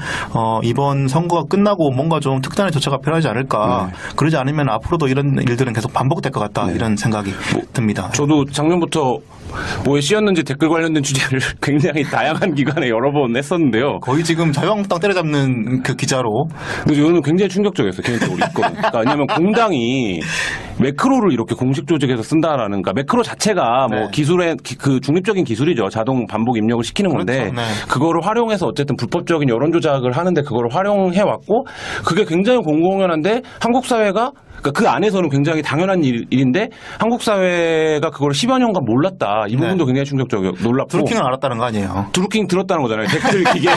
이번 선거가 끝나고 뭔가 좀 특단의 조처가 필요하지 않을까. 그러지 않으면 앞으로도 이런 일들은 계속 반복될 것 같다 이런 생각이 듭니다. 저도 작년부터 뭐에 씌었는지 댓글 관련된 취재를 굉장히 다양한 기관에 여러 번 했었는데요. 거의 지금 자유한국당 때려잡는 그 기자로. 근데 저는 굉장히 충격적이었어요. 개인적으로 있거든요. 그러니까 왜냐하면 공당이 매크로를 이렇게 공식 조직에서 쓴다라는, 그러니까 매크로 자체가 뭐 기술의 그 중립적인 기술이죠. 자동 반복 입력을 시키는 건데 그거를 활용해서 어쨌든 불법적인 여론 조작을 하는데 그거를 활용해 왔고 그게 굉장히 공공연한데 한국 사회가 그러니까 그 안에서는 굉장히 당연한 일인데 한국 사회가 그걸 10여 년간 몰랐다. 이 부분도 굉장히 충격적이고 놀랍고. 드루킹은 알았다는 거 아니에요? 드루킹 들었다는 거잖아요. 댓글 기계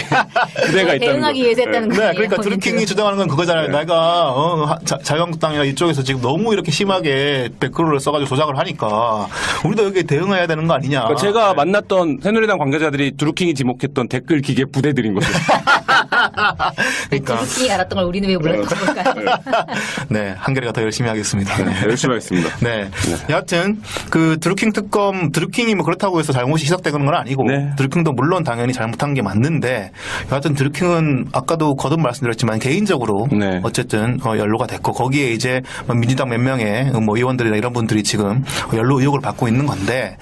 그대가 있다는 거. 대응하기 위해서 했다는 거. 네, 그러니까 드루킹이 주장하는 건 그거잖아요. 내가 자유한국당이나 이쪽에서 지금 너무 이렇게 심하게 댓글을 써가지고 조작을 하니까 우리도 여기에 대응해야 되는 거 아니냐. 그러니까 제가 만났던 새누리당 관계자들이 드루킹이 지목했던 댓글 기계 부대들인 거죠. 그러니까 드루킹이 알았던 걸 우리는 왜 몰랐던 걸까요? 네, 한겨레가 더 열심히 하겠습니다. 네. 열심히 하겠습니다. 네. 여하튼 그 드루킹 특검 드루킹이 뭐 그렇다고 해서 잘못이 시작된 건 아니고 네. 드루킹도 물론 당연히 잘못한 게 맞는데 여하튼 드루킹은 아까도 거듭 말씀드렸지만 개인적으로 네. 어쨌든 연루가 됐고 거기에 이제 민주당 몇 명의 뭐 의원들이나 이런 분들이 지금 연루 의혹을 받고 있는 건데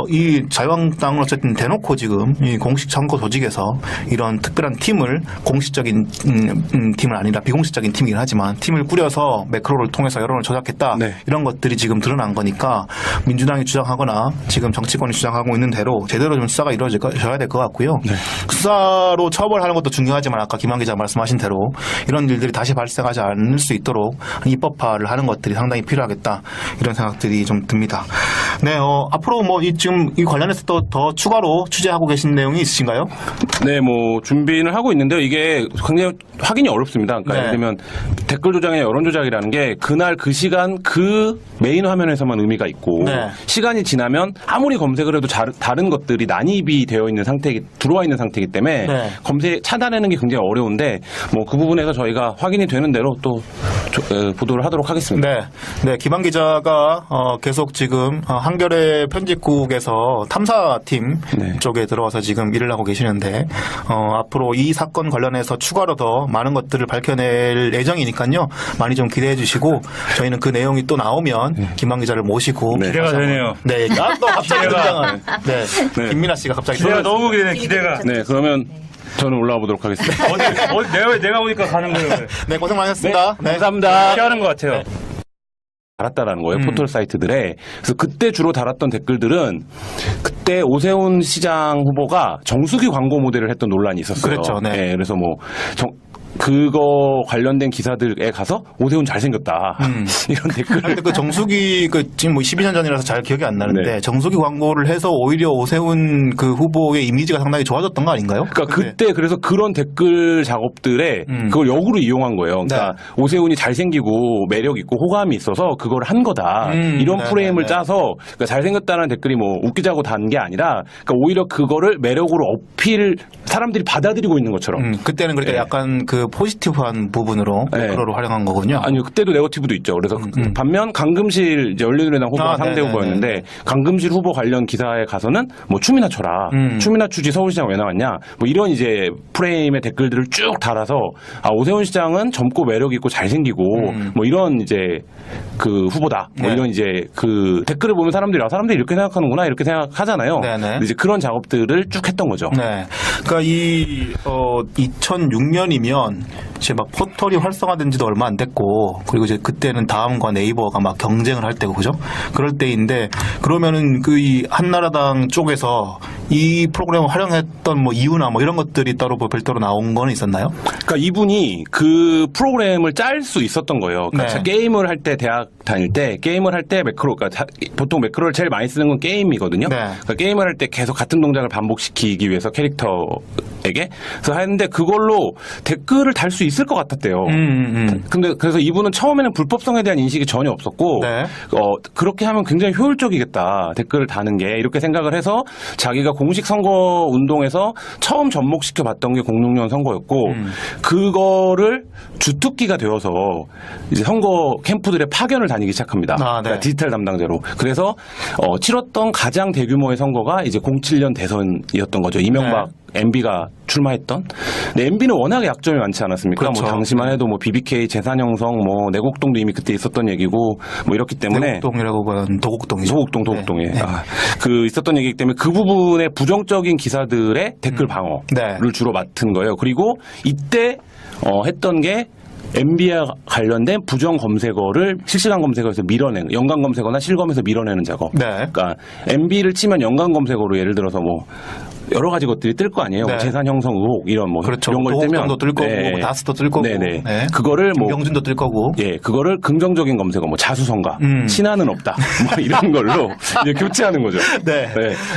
이 자유한국당은 어쨌든 대놓고 지금 이 공식 선거 조직에서 이런 특별한 팀을 공식적인 팀은 아니라 비공식적인 팀이긴 하지만 팀을 꾸려서 매크로를 통해서 여론을 조작했다 네. 이런 것들이 지금 드러난 거니까 민주당이 주장하거나 지금 정치권이 주장하고 있는 대로 제대로 좀 수사가 이루어져야 될 것 같고요. 네. 수사로 처벌하는 것도 중요하지만 아까 김한 기자 말씀하신 대로 이런 일들이 다시 발생하지 않을 수 있도록 입법화를 하는 것들이 상당히 필요하겠다 이런 생각들이 좀 듭니다. 네, 앞으로 뭐 지금 이 관련해서 또 더 추가로 취재하고 계신 내용이 있으신가요? 네, 뭐 준비는 하고 있는데요. 이게 굉장히 확인이 어렵습니다. 그러니까 네. 예를 들면 댓글 조작이나 여론 조작이라는 게 그날 그 시간 그 메인 화면에서만 의미가 있고 네. 시간이 지나면 아무리 검색을 해도 다른 것들이 난입이 되어 있는 들어와 있는 상태이기 때문에 네. 검색 차단하는 게 굉장히 어려운데 뭐 그 부분에서 저희가 확인이 되는 대로 또 보도를 하도록 하겠습니다. 네, 네, 김한 기자가 계속 지금 한겨레 편집국에서 탐사팀 네. 쪽에 들어와서 지금 일을 하고 계시는데 앞으로 이 사건 관련해서 추가로 더 많은 것들을 밝혀낼 예정이니까요. 많이 좀 기대해 주시고 저희는 그 내용이 또 나오면 김한 기자를 모시고 네. 기대가 되네요. 네, 또 갑자기 기대가. 등장한 네, 네. 김민아 씨가 갑자기 기대가 들어왔어요. 너무 기대돼, 기대가. 네, 그러면 저는 올라와 보도록 하겠습니다. 내가 오니까 가는 거예요. 네, 고생 많으셨습니다. 네. 감사합니다. 피하는 것 같아요. 달았다라는 거예요. 포털 사이트들에. 그래서 그때 주로 달았던 댓글들은 그때 오세훈 시장 후보가 정수기 광고 모델을 했던 논란이 있었어요. 그렇죠. 네. 그래서 뭐 그거 관련된 기사들에 가서 오세훈 잘생겼다. 이런 댓글. 근데 그 정수기 지금 뭐 12년 전이라서 잘 기억이 안 나는데 네. 정수기 광고를 해서 오히려 오세훈 그 후보의 이미지가 상당히 좋아졌던 거 아닌가요? 그러니까 그때 그래서 그런 댓글 작업들에 그걸 역으로 이용한 거예요. 그러니까 네. 오세훈이 잘생기고 매력 있고 호감이 있어서 그걸 한 거다. 이런 네, 프레임을 네, 네. 짜서 그러니까 잘생겼다는 댓글이 뭐 웃기자고 단 게 아니라 그러니까 오히려 그거를 매력으로 어필 사람들이 받아들이고 있는 것처럼. 그때는 그러니까 네. 약간 그 포지티브한 부분으로 네. 매크로를 활용한 거군요. 아니요, 그때도 네거티브도 있죠. 그래서 반면 강금실 이제 열린우리당 후보가 상대 네네네. 후보였는데 강금실 후보 관련 기사에 가서는 뭐 춤이나 춰라, 춤이나 추지 서울시장 왜 나왔냐, 뭐 이런 이제 프레임의 댓글들을 쭉 달아서 오세훈 시장은 젊고 매력 있고 잘생기고 뭐 이런 이제 그 후보다, 뭐 네. 이런 이제 그 댓글을 보면 사람들이 이렇게 생각하는구나 이렇게 생각하잖아요. 네네. 근데 이제 그런 작업들을 쭉 했던 거죠. 네. 그러니까 이 2006년이면 이제 막 포털이 활성화된 지도 얼마 안 됐고 그리고 이제 그때는 다음과 네이버가 막 경쟁을 할 때고 그죠? 그럴 때인데 그러면은 그 이 한나라당 쪽에서 이 프로그램을 활용했던 뭐 이유나 뭐 이런 것들이 따로 뭐 별도로 나온 건 있었나요? 그러니까 이분이 그 프로그램을 짤 수 있었던 거예요. 그러니까 네. 게임을 할 때 대학 다닐 때 게임을 할 때 매크로, 그러니까 보통 매크로를 제일 많이 쓰는 건 게임이거든요. 네. 그러니까 게임을 할 때 계속 같은 동작을 반복시키기 위해서 캐릭터에게 그래서 하는데 그걸로 댓글을 달 수 있을 것 같았대요. 근데 그래서 이분은 처음에는 불법성에 대한 인식이 전혀 없었고 네. 그렇게 하면 굉장히 효율적이겠다 댓글을 다는 게 이렇게 생각을 해서 자기가 공식 선거 운동에서 처음 접목시켜 봤던 게 06년 선거였고 그거를 주특기가 되어서 이제 선거 캠프들의 파견을 다니기 시작합니다. 아, 네. 그러니까 디지털 담당자로. 그래서 치렀던 가장 대규모의 선거가 이제 07년 대선이었던 거죠. 이명박 MB가 출마했던. 근데 MB는 워낙에 약점이 많지 않았습니까? 그렇죠. 뭐 당시만 해도 뭐 BBK 재산 형성, 뭐 내곡동도 이미 그때 있었던 얘기고 뭐 이렇기 때문에 내곡동이라고 보면 도곡동이죠. 도곡동에 네. 그 있었던 얘기이기 때문에 그 부분의 부정적인 기사들의 댓글 방어를 네. 주로 맡은 거예요. 그리고 이때 했던 게 MB와 관련된 부정 검색어를 실시간 검색어에서 밀어내는, 연관 검색어나 실검에서 밀어내는 작업. 네. 그러니까 MB를 치면 연관 검색어로 예를 들어서 뭐 여러 가지 것들이 뜰 거 아니에요. 네. 뭐 재산 형성 의혹 이런 뭐 그렇죠. 이런 걸 뜨면 도곡동도 뜰 거고 뭐 다스도 뜰 거고 네네. 네. 그거를 뭐 김경준도 뜰 거고 그거를 긍정적인 검색어, 뭐 자수성가, 친한은 없다, 뭐 이런 걸로 이제 교체하는 거죠. 네.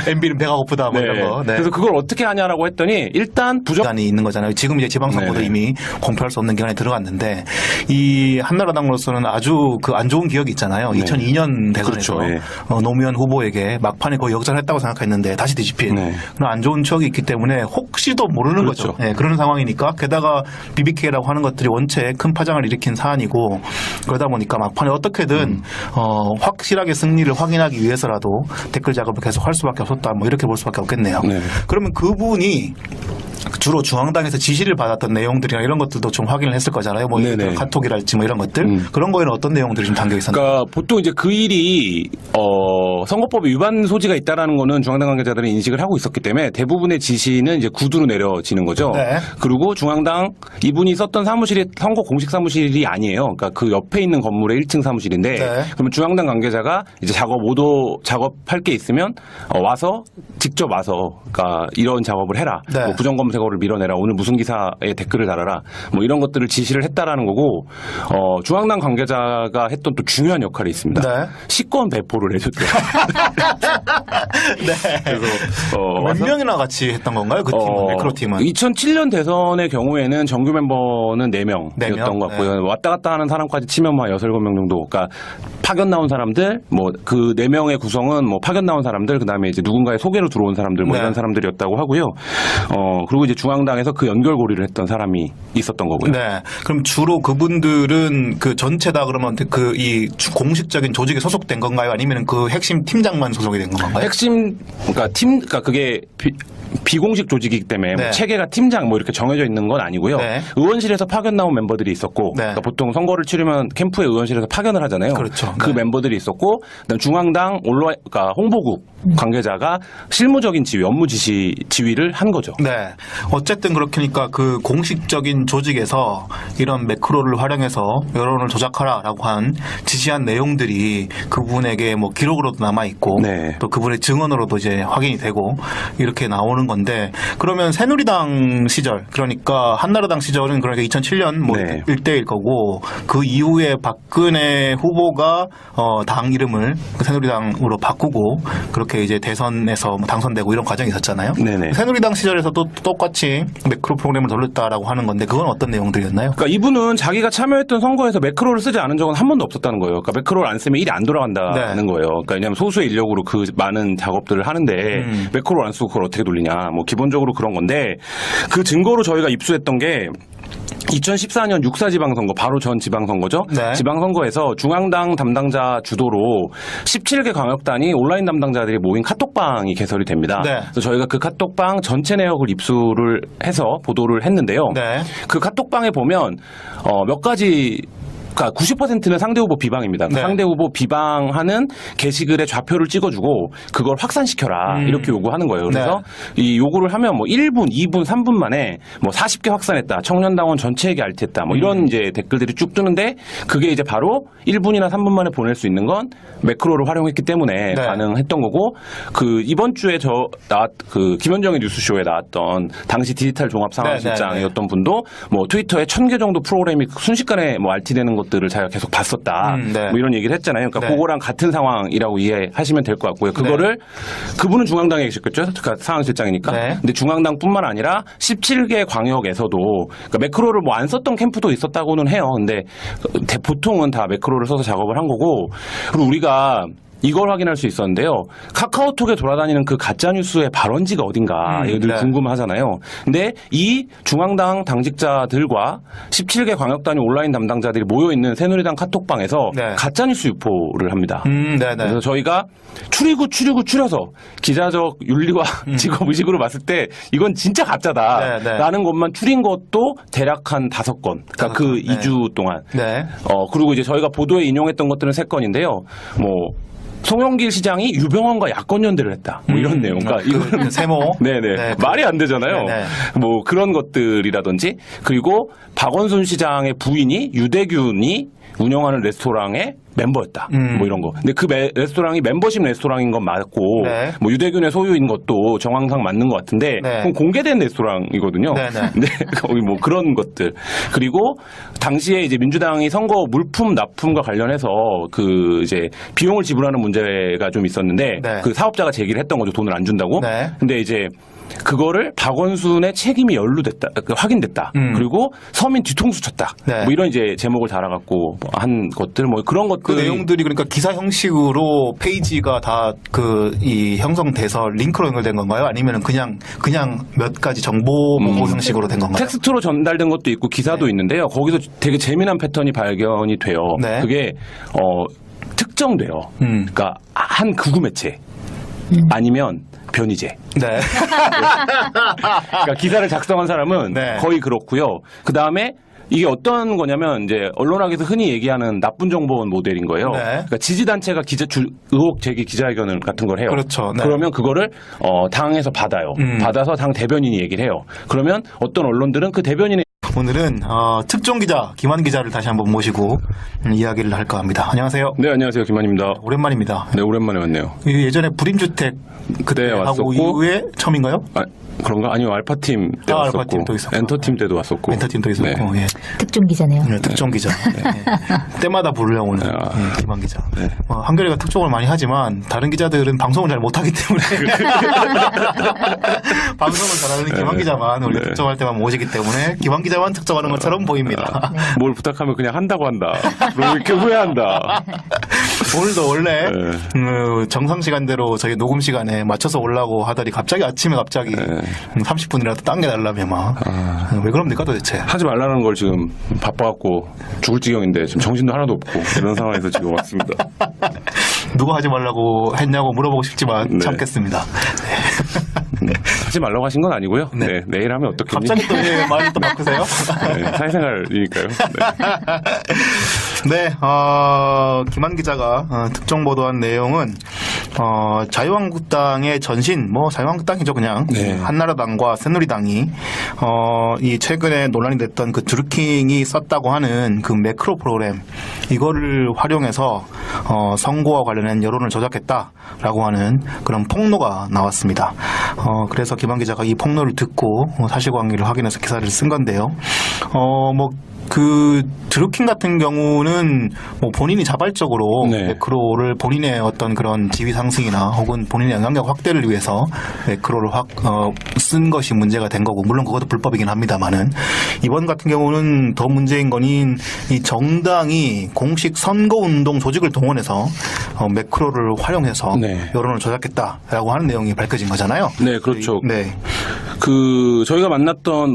MB는 배가 고프다 뭐 이런 거. 네. 그래서 그걸 어떻게 하냐라고 했더니 일단 기간이 있는 거잖아요. 지금 이제 지방선거도 네네. 이미 공표할 수 없는 기간에 들어갔는데 이 한나라당으로서는 아주 그 안 좋은 기억이 있잖아요. 2002년 대선에서 그렇죠. 예. 노무현 후보에게 막판에 거의 역전했다고 생각했는데 다시 뒤집힌 네. 그런 안 좋은 추억이 있기 때문에 혹시도 모르는 그렇죠. 거죠. 예, 그런 상황이니까 게다가 BBK라고 하는 것들이 원체 큰 파장을 일으킨 사안이고 그러다 보니까 막판에 어떻게든 확실하게 승리를 확인하기 위해서라도 댓글 작업을 계속 할 수밖에 없었다. 뭐 이렇게 볼 수밖에 없겠네요. 네. 그러면 그분이 주로 중앙당에서 지시를 받았던 내용들이나 이런 것들도 좀 확인을 했을 거잖아요. 뭐 네네. 카톡이랄지 뭐 이런 것들 그런 거에는 어떤 내용들이 좀 담겨 있었나요? 그러니까 보통 이제 그 일이 선거법에 위반 소지가 있다라는 거는 중앙당 관계자들은 인식을 하고 있었기 때문에 대부분의 지시는 이제 구두로 내려지는 거죠. 네. 그리고 중앙당 이분이 썼던 사무실이 선거 공식 사무실이 아니에요. 그러니까 그 옆에 있는 건물의 1층 사무실인데 네. 그러면 중앙당 관계자가 이제 작업할 게 있으면 직접 와서 그러니까 이런 작업을 해라. 네. 뭐 부정검색어를 밀어내라. 오늘 무슨 기사에 댓글을 달아라. 뭐 이런 것들을 지시를 했다라는 거고 중앙당 관계자가 했던 또 중요한 역할이 있습니다. 네. 식권 배포를 해줬대요. 네. 그래서 몇 명이나 같이 했던 건가요? 그 팀은, 매크로 팀은? 2007년 대선의 경우에는 정규 멤버는 4명이었던 네 명? 것 같고요. 왔다 갔다 하는 사람까지 치면 한 6, 7명 정도. 그러니까 파견 나온 사람들, 뭐 그 4명의 구성은 뭐 파견 나온 사람들, 그 다음에 이제 누군가의 소개로 들어온 사람들, 뭐 네. 이런 사람들이었다고 하고요. 그리고 이제 중앙당에서 그 연결고리를 했던 사람이 있었던 거고요. 네. 그럼 주로 그분들은 그 전체 다 그러면 그 이 공식적인 조직에 소속된 건가요? 아니면 그 핵심 팀장만 소속이 된 건가요? 핵심, 그러니까 그게 비공식 조직이기 때문에 네. 뭐 체계가 팀장 뭐 이렇게 정해져 있는 건 아니고요. 네. 의원실에서 파견 나온 멤버들이 있었고, 네. 그러니까 보통 선거를 치르면 캠프에 의원실에서 파견을 하잖아요. 그렇죠. 그 네. 멤버들이 있었고, 그다음 중앙당 그러니까 홍보국 관계자가 실무적인 업무 지휘를 한 거죠. 네. 어쨌든 그렇게니까 그 공식적인 조직에서 이런 매크로를 활용해서 여론을 조작하라라고 한 지시한 내용들이 그분에게 뭐 기록으로도 남아있고 네. 또 그분의 증언으로도 이제 확인이 되고 이렇게 나오는 건데 그러면 새누리당 시절 그러니까 한나라당 시절은 그러니까 2007년 뭐 네. 1대1 거고 그 이후에 박근혜 후보가 당 이름을 새누리당으로 바꾸고 그렇게 이제 대선에서 뭐 당선되고 이런 과정이 있었잖아요. 네네. 새누리당 시절에서도 똑같이 매크로 프로그램을 돌렸다라고 하는 건데 그건 어떤 내용들이었나요? 그러니까 이분은 자기가 참여했던 선거에서 매크로를 쓰지 않은 적은 한 번도 없었다는 거예요. 그러니까 매크로를 안 쓰면 일이 안 돌아간다는 네. 거예요. 그러니까 왜냐하면 소수의 인력으로 그 많은 작업들을 하는데 매크로를 안 쓰고 그걸 어떻게 돌리냐. 뭐 기본적으로 그런 건데 그 증거로 저희가 입수했던 게 2014년 6사 지방선거 바로 전 지방선거죠. 네. 지방선거에서 중앙당 담당자 주도로 17개 광역단이 온라인 담당자들이 모인 카톡방이 개설이 됩니다. 네. 그래서 저희가 그 카톡방 전체 내역을 입수를 해서 보도를 했는데요. 네. 그 카톡방에 보면 몇 가지 그러니까 90%는 상대 후보 비방입니다. 네. 상대 후보 비방하는 게시글에 좌표를 찍어주고 그걸 확산시켜라 이렇게 요구하는 거예요. 그래서 이 요구를 하면 뭐 1분, 2분, 3분 만에 뭐 40개 확산했다. 청년당원 전체에게 알티했다. 뭐 이런 이제 댓글들이 쭉 뜨는데 그게 이제 바로 1분이나 3분 만에 보낼 수 있는 건 매크로를 활용했기 때문에 네. 가능했던 거고 그 이번 주에 그 김현정의 뉴스쇼에 나왔던 당시 디지털 종합상황실장이었던 분도 뭐 트위터에 1000개 정도 프로그램이 순식간에 뭐 알티되는 것들을 자기가 계속 봤었다. 네. 뭐 이런 얘기를 했잖아요. 그러니까 네. 그거랑 같은 상황이라고 이해하시면 될 것 같고요. 그거를 그분은 중앙당에 계셨겠죠. 그러니까 상황실장이니까. 네. 근데 중앙당뿐만 아니라 17개 광역에서도 그러니까 매크로를 뭐 안 썼던 캠프도 있었다고는 해요. 근데 보통은 다 매크로를 써서 작업을 한 거고 그리고 우리가 이걸 확인할 수 있었는데요. 카카오톡에 돌아다니는 그 가짜뉴스의 발원지가 어딘가 이거 늘 네. 궁금하잖아요. 근데 이 중앙당 당직자들과 17개 광역단위 온라인 담당자들이 모여있는 새누리당 카톡방에서 네. 가짜뉴스 유포를 합니다. 네네. 그래서 저희가 추려서 기자적 윤리와 직업의식으로 봤을 때 이건 진짜 가짜다 네, 네. 라는 것만 추린 것도 대략 한 5건. 그러니까 그 네. 2주 동안. 네. 그리고 이제 저희가 보도에 인용했던 것들은 3건인데요. 뭐 송영길 시장이 유병헌과 야권 연대를 했다. 뭐 이런 내용. 그러니까 이거는 세모. 네네. 네, 말이 안 되잖아요. 네네. 뭐 그런 것들이라든지 그리고 박원순 시장의 부인이 유대균이 운영하는 레스토랑의 멤버였다. 뭐 이런 거. 근데 그 레스토랑이 멤버십 레스토랑인 건 맞고 네. 뭐 유대균의 소유인 것도 정황상 맞는 것 같은데 네. 그건 공개된 레스토랑이거든요. 네네. 네, 거기 뭐 그런 것들. 그리고 당시에 이제 민주당이 선거 물품 납품과 관련해서 그 이제 비용을 지불하는 문제가 좀 있었는데 네. 그 사업자가 제기를 했던 거죠. 돈을 안 준다고. 네. 근데 이제 그거를 박원순의 책임이 연루됐다, 확인됐다. 그리고 서민 뒤통수 쳤다. 네. 뭐 이런 이제 제목을 달아갖고 한 것들, 뭐 그런 것들. 그 내용들이 그러니까 기사 형식으로 페이지가 다 이 형성돼서 링크로 연결된 건가요? 아니면 그냥 몇 가지 정보 보고 형식으로 된 건가요? 텍스트로 전달된 것도 있고 기사도 있는데요. 거기서 되게 재미난 패턴이 발견이 돼요. 네. 그게 특정돼요. 그러니까 한 극우 매체 아니면 변희재. 네. 그러니까 기사를 작성한 사람은 네. 거의 그렇고요. 그 다음에 이게 어떤 거냐면 이제 언론학에서 흔히 얘기하는 나쁜 정보원 모델인 거예요. 네. 그러니까 지지단체가 의혹 제기 기자회견을 같은 걸 해요. 그렇죠. 네. 그러면 그거를 당에서 받아요. 받아서 당 대변인이 얘기를 해요. 그러면 어떤 언론들은 그 대변인의 오늘은 특종 기자 김한 기자를 다시 한번 모시고 이야기를 할까 합니다. 안녕하세요. 네, 안녕하세요. 김한입니다. 오랜만입니다. 네, 오랜만에 왔네요. 예전에 불임주택 그때 하고 왔었고. 이후에 처음인가요? 그런가? 아니요, 알파팀 때 왔었고. 알파팀도 있었고. 엔터팀 때도 왔었고. 엔터팀도 있었고. 네. 예. 특종 기자네요. 네, 특종 기자. 예. 때마다 부르려고 오는 김한 기자. 네. 한겨레가 특종을 많이 하지만 다른 기자들은 방송을 잘 못하기 때문에 방송을 잘하는 김한 기자만 우리 특종할 때만 모시기 때문에 김한 기자만 특종하는 것처럼 보입니다. 뭘 부탁하면 그냥 한다고 한다. 그리고 이렇게 후회한다. 오늘도 원래 정상 시간대로 저희 녹음 시간에 맞춰서 오려고 하더니 갑자기 30분이라도 당겨달라며 막. 왜 그럽니까 도대체? 하지 말라는 걸 지금 바빠갖고 죽을 지경인데 지금 정신도 하나도 없고 이런 상황에서 지금 왔습니다. 누가 하지 말라고 했냐고 물어보고 싶지만 네. 참겠습니다. 하지 말라고 하신 건 아니고요. 네. 네, 내일 하면 어떻겠니? 갑자기 또 왜 말을 또 바꾸세요? 네, 사회생활이니까요. 네. 네, 김한 기자가 특종 보도한 내용은 자유한국당의 전신, 자유한국당이죠 그냥 네. 한나라당과 새누리당이 이 최근에 논란이 됐던 그 드루킹이 썼다고 하는 그 매크로 프로그램 이거를 활용해서 선거와 관련된 여론을 조작했다라고 하는 그런 폭로가 나왔습니다. 그래서 김한 기자가 이 폭로를 듣고 사실관계를 확인해서 기사를 쓴 건데요. 그 드루킹 같은 경우는 본인이 자발적으로 네. 매크로를 본인의 어떤 그런 지위 상승이나 혹은 본인의 영향력 확대를 위해서 매크로를 쓴 것이 문제가 된 거고 물론 그것도 불법이긴 합니다만은 이번 같은 경우는 더 문제인 거는 이 정당이 공식 선거운동 조직을 동원해서 매크로를 활용해서 네. 여론을 조작했다라고 하는 내용이 밝혀진 거잖아요. 네, 그렇죠. 네. 저희가 만났던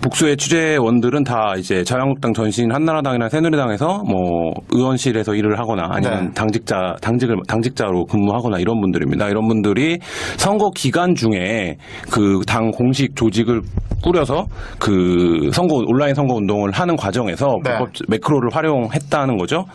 복수의 취재원들은 다 이제 자유한국당 전신 한나라당이나 새누리당에서 의원실에서 일을 하거나 아니면 네. 당직자로 근무하거나 이런 분들입니다. 이런 분들이 선거 기간 중에 그 당 공식 조직을 꾸려서 그 온라인 선거 운동을 하는 과정에서 네. 불법 매크로를 활용했다는 거죠.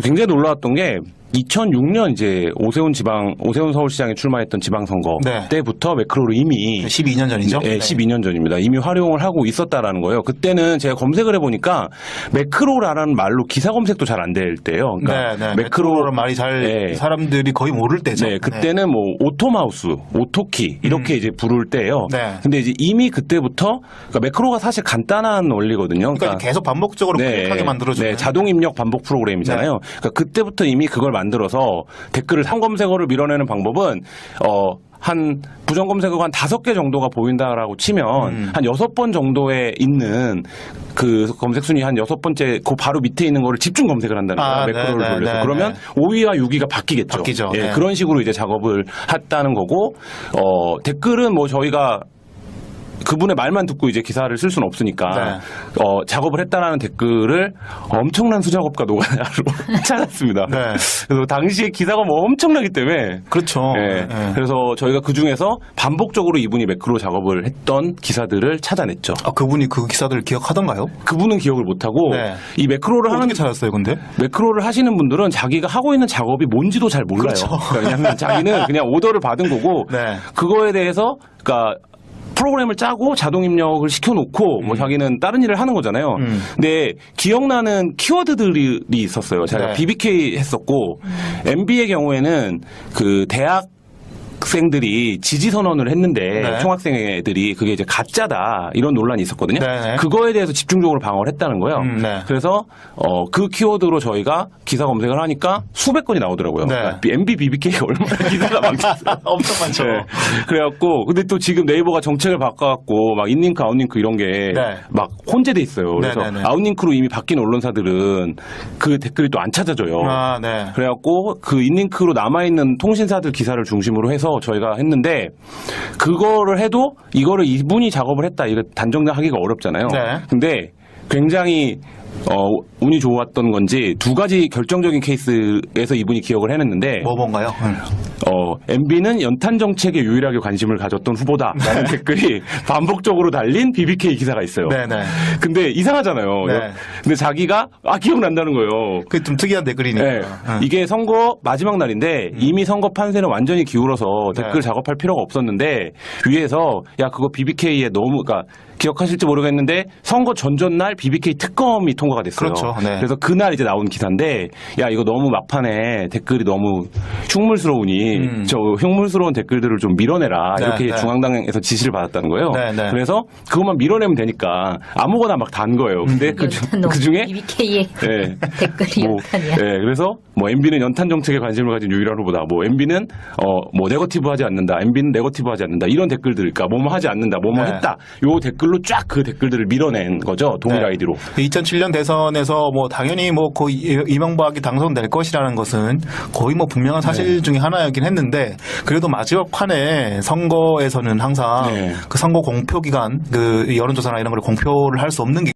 굉장히 놀라웠던 게 2006년 이제 오세훈 서울시장에 출마했던 지방선거 네. 때부터 매크로를 이미 12년 전이죠? 네, 12년 전입니다. 이미 활용을 하고 있었다라는 거예요. 그때는 제가 검색을 해보니까 매크로라는 말로 기사 검색도 잘 안 될 때예요. 그러니까 매크로라는 말이 네. 사람들이 거의 모를 때죠. 네, 그때는 오토마우스, 오토키 이렇게 이제 부를 때예요. 네. 근데 이제 이미 그때부터 그러니까 매크로가 사실 간단한 원리거든요. 그러니까 계속 반복적으로 클릭하게 만들어주는. 네, 자동 입력 반복 프로그램이잖아요. 그러니까 그때부터 이미 그걸 만들어서 댓글을 검색어를 밀어내는 방법은 한 부정 검색어가 한 5개 정도가 보인다라고 치면 한 6번 정도에 있는 그 검색 순위 한 6번째 그 바로 밑에 있는 거를 집중 검색을 한다는 거예요. 매크로를 돌려서. 그러면 5위와 6위가 바뀌겠죠. 바뀌죠. 예, 네. 그런 식으로 이제 작업을 했다는 거고 댓글은 저희가 그분의 말만 듣고 이제 기사를 쓸 수는 없으니까 작업을 했다라는 댓글을 엄청난 수작업과 노가다로 찾았습니다. 네. 그래서 당시에 기사가 엄청나기 때문에 그렇죠. 네. 그래서 저희가 그 중에서 반복적으로 이분이 매크로 작업을 했던 기사들을 찾아냈죠. 그분이 그 기사들을 기억하던가요? 그분은 기억을 못하고 네. 이 매크로를 어떻게 찾았어요, 근데? 매크로를 하시는 분들은 자기가 하고 있는 작업이 뭔지도 잘 몰라요. 그렇죠. 왜냐하면 자기는 그냥 오더를 받은 거고 네. 그거에 대해서 프로그램을 짜고 자동 입력을 시켜놓고 자기는 다른 일을 하는 거잖아요. 근데 기억나는 키워드들이 있었어요. 제가 네. BBK 했었고 MB의 경우에는 그 대학 총학생들이 지지 선언을 했는데 네. 총학생 애들이 그게 이제 가짜다 이런 논란이 있었거든요. 네. 그거에 대해서 집중적으로 방어를 했다는 거예요. 네. 그래서 그 키워드로 저희가 기사 검색을 하니까 수백 건이 나오더라고요. 네. 그러니까 MB BBK가 얼마나 기사가 많겠어요. 엄청 많죠. 네. 그래갖고 근데 또 지금 네이버가 정책을 바꿔갖고 막 인링크 아웃링크 이런 게 막 네. 혼재돼 있어요. 그래서 네네네. 아웃링크로 이미 바뀐 언론사들은 그 댓글이 또 안 찾아져요. 아, 네. 그래갖고 그 인링크로 남아있는 통신사들 기사를 중심으로 해서 저희가 했는데 그거를 해도 이거를 이분이 작업을 했다 이거 단정하기가 어렵잖아요. 네. 근데 굉장히 운이 좋았던 건지 두 가지 결정적인 케이스에서 이분이 기억을 해냈는데 뭔가요? MB는 연탄 정책에 유일하게 관심을 가졌던 후보다라는 댓글이 반복적으로 달린 BBK 기사가 있어요. 네네. 근데 이상하잖아요. 네. 근데 자기가 기억난다는 거예요. 그게 좀 특이한 댓글이니까. 네. 이게 선거 마지막 날인데 이미 선거 판세는 완전히 기울어서 댓글 작업할 필요가 없었는데 위에서 야 그거 BBK에 너무 그러니까 기억하실지 모르겠는데 선거 전전날 BBK 특검이 통과가 됐어요. 그렇죠. 네. 그래서 그날 이제 나온 기사인데 야 이거 너무 막판에 댓글이 너무 흉물스러우니 저 흉물스러운 댓글들을 좀 밀어내라 네, 이렇게 네. 중앙당에서 지시를 받았다는 거예요. 네, 네. 그래서 그것만 밀어내면 되니까 아무거나 막 단 거예요. 근데 그 중에 BBK의 네. 댓글이 연탄이야. 네, 그래서 뭐 MB는 연탄 정책에 관심을 가진 유일한 후보다. 뭐 MB는 뭐 네거티브하지 않는다. MB는 네거티브하지 않는다. 이런 댓글들, 그러니까 뭐뭐 하지 않는다. 뭐뭐 네. 했다. 요 댓글로 쫙 그 댓글들을 밀어낸 거죠. 동일 네. 아이디로. 2007년 대선에서 뭐 당연히 뭐 거의 이명박이 당선될 것이라는 것은 거의 뭐 분명한 사실 중에 하나였긴 했는데 그래도 마지막 판에 선거에서는 항상 네. 그 선거 공표 기간 그 여론조사나 이런 걸 공표를 할 수 없는 게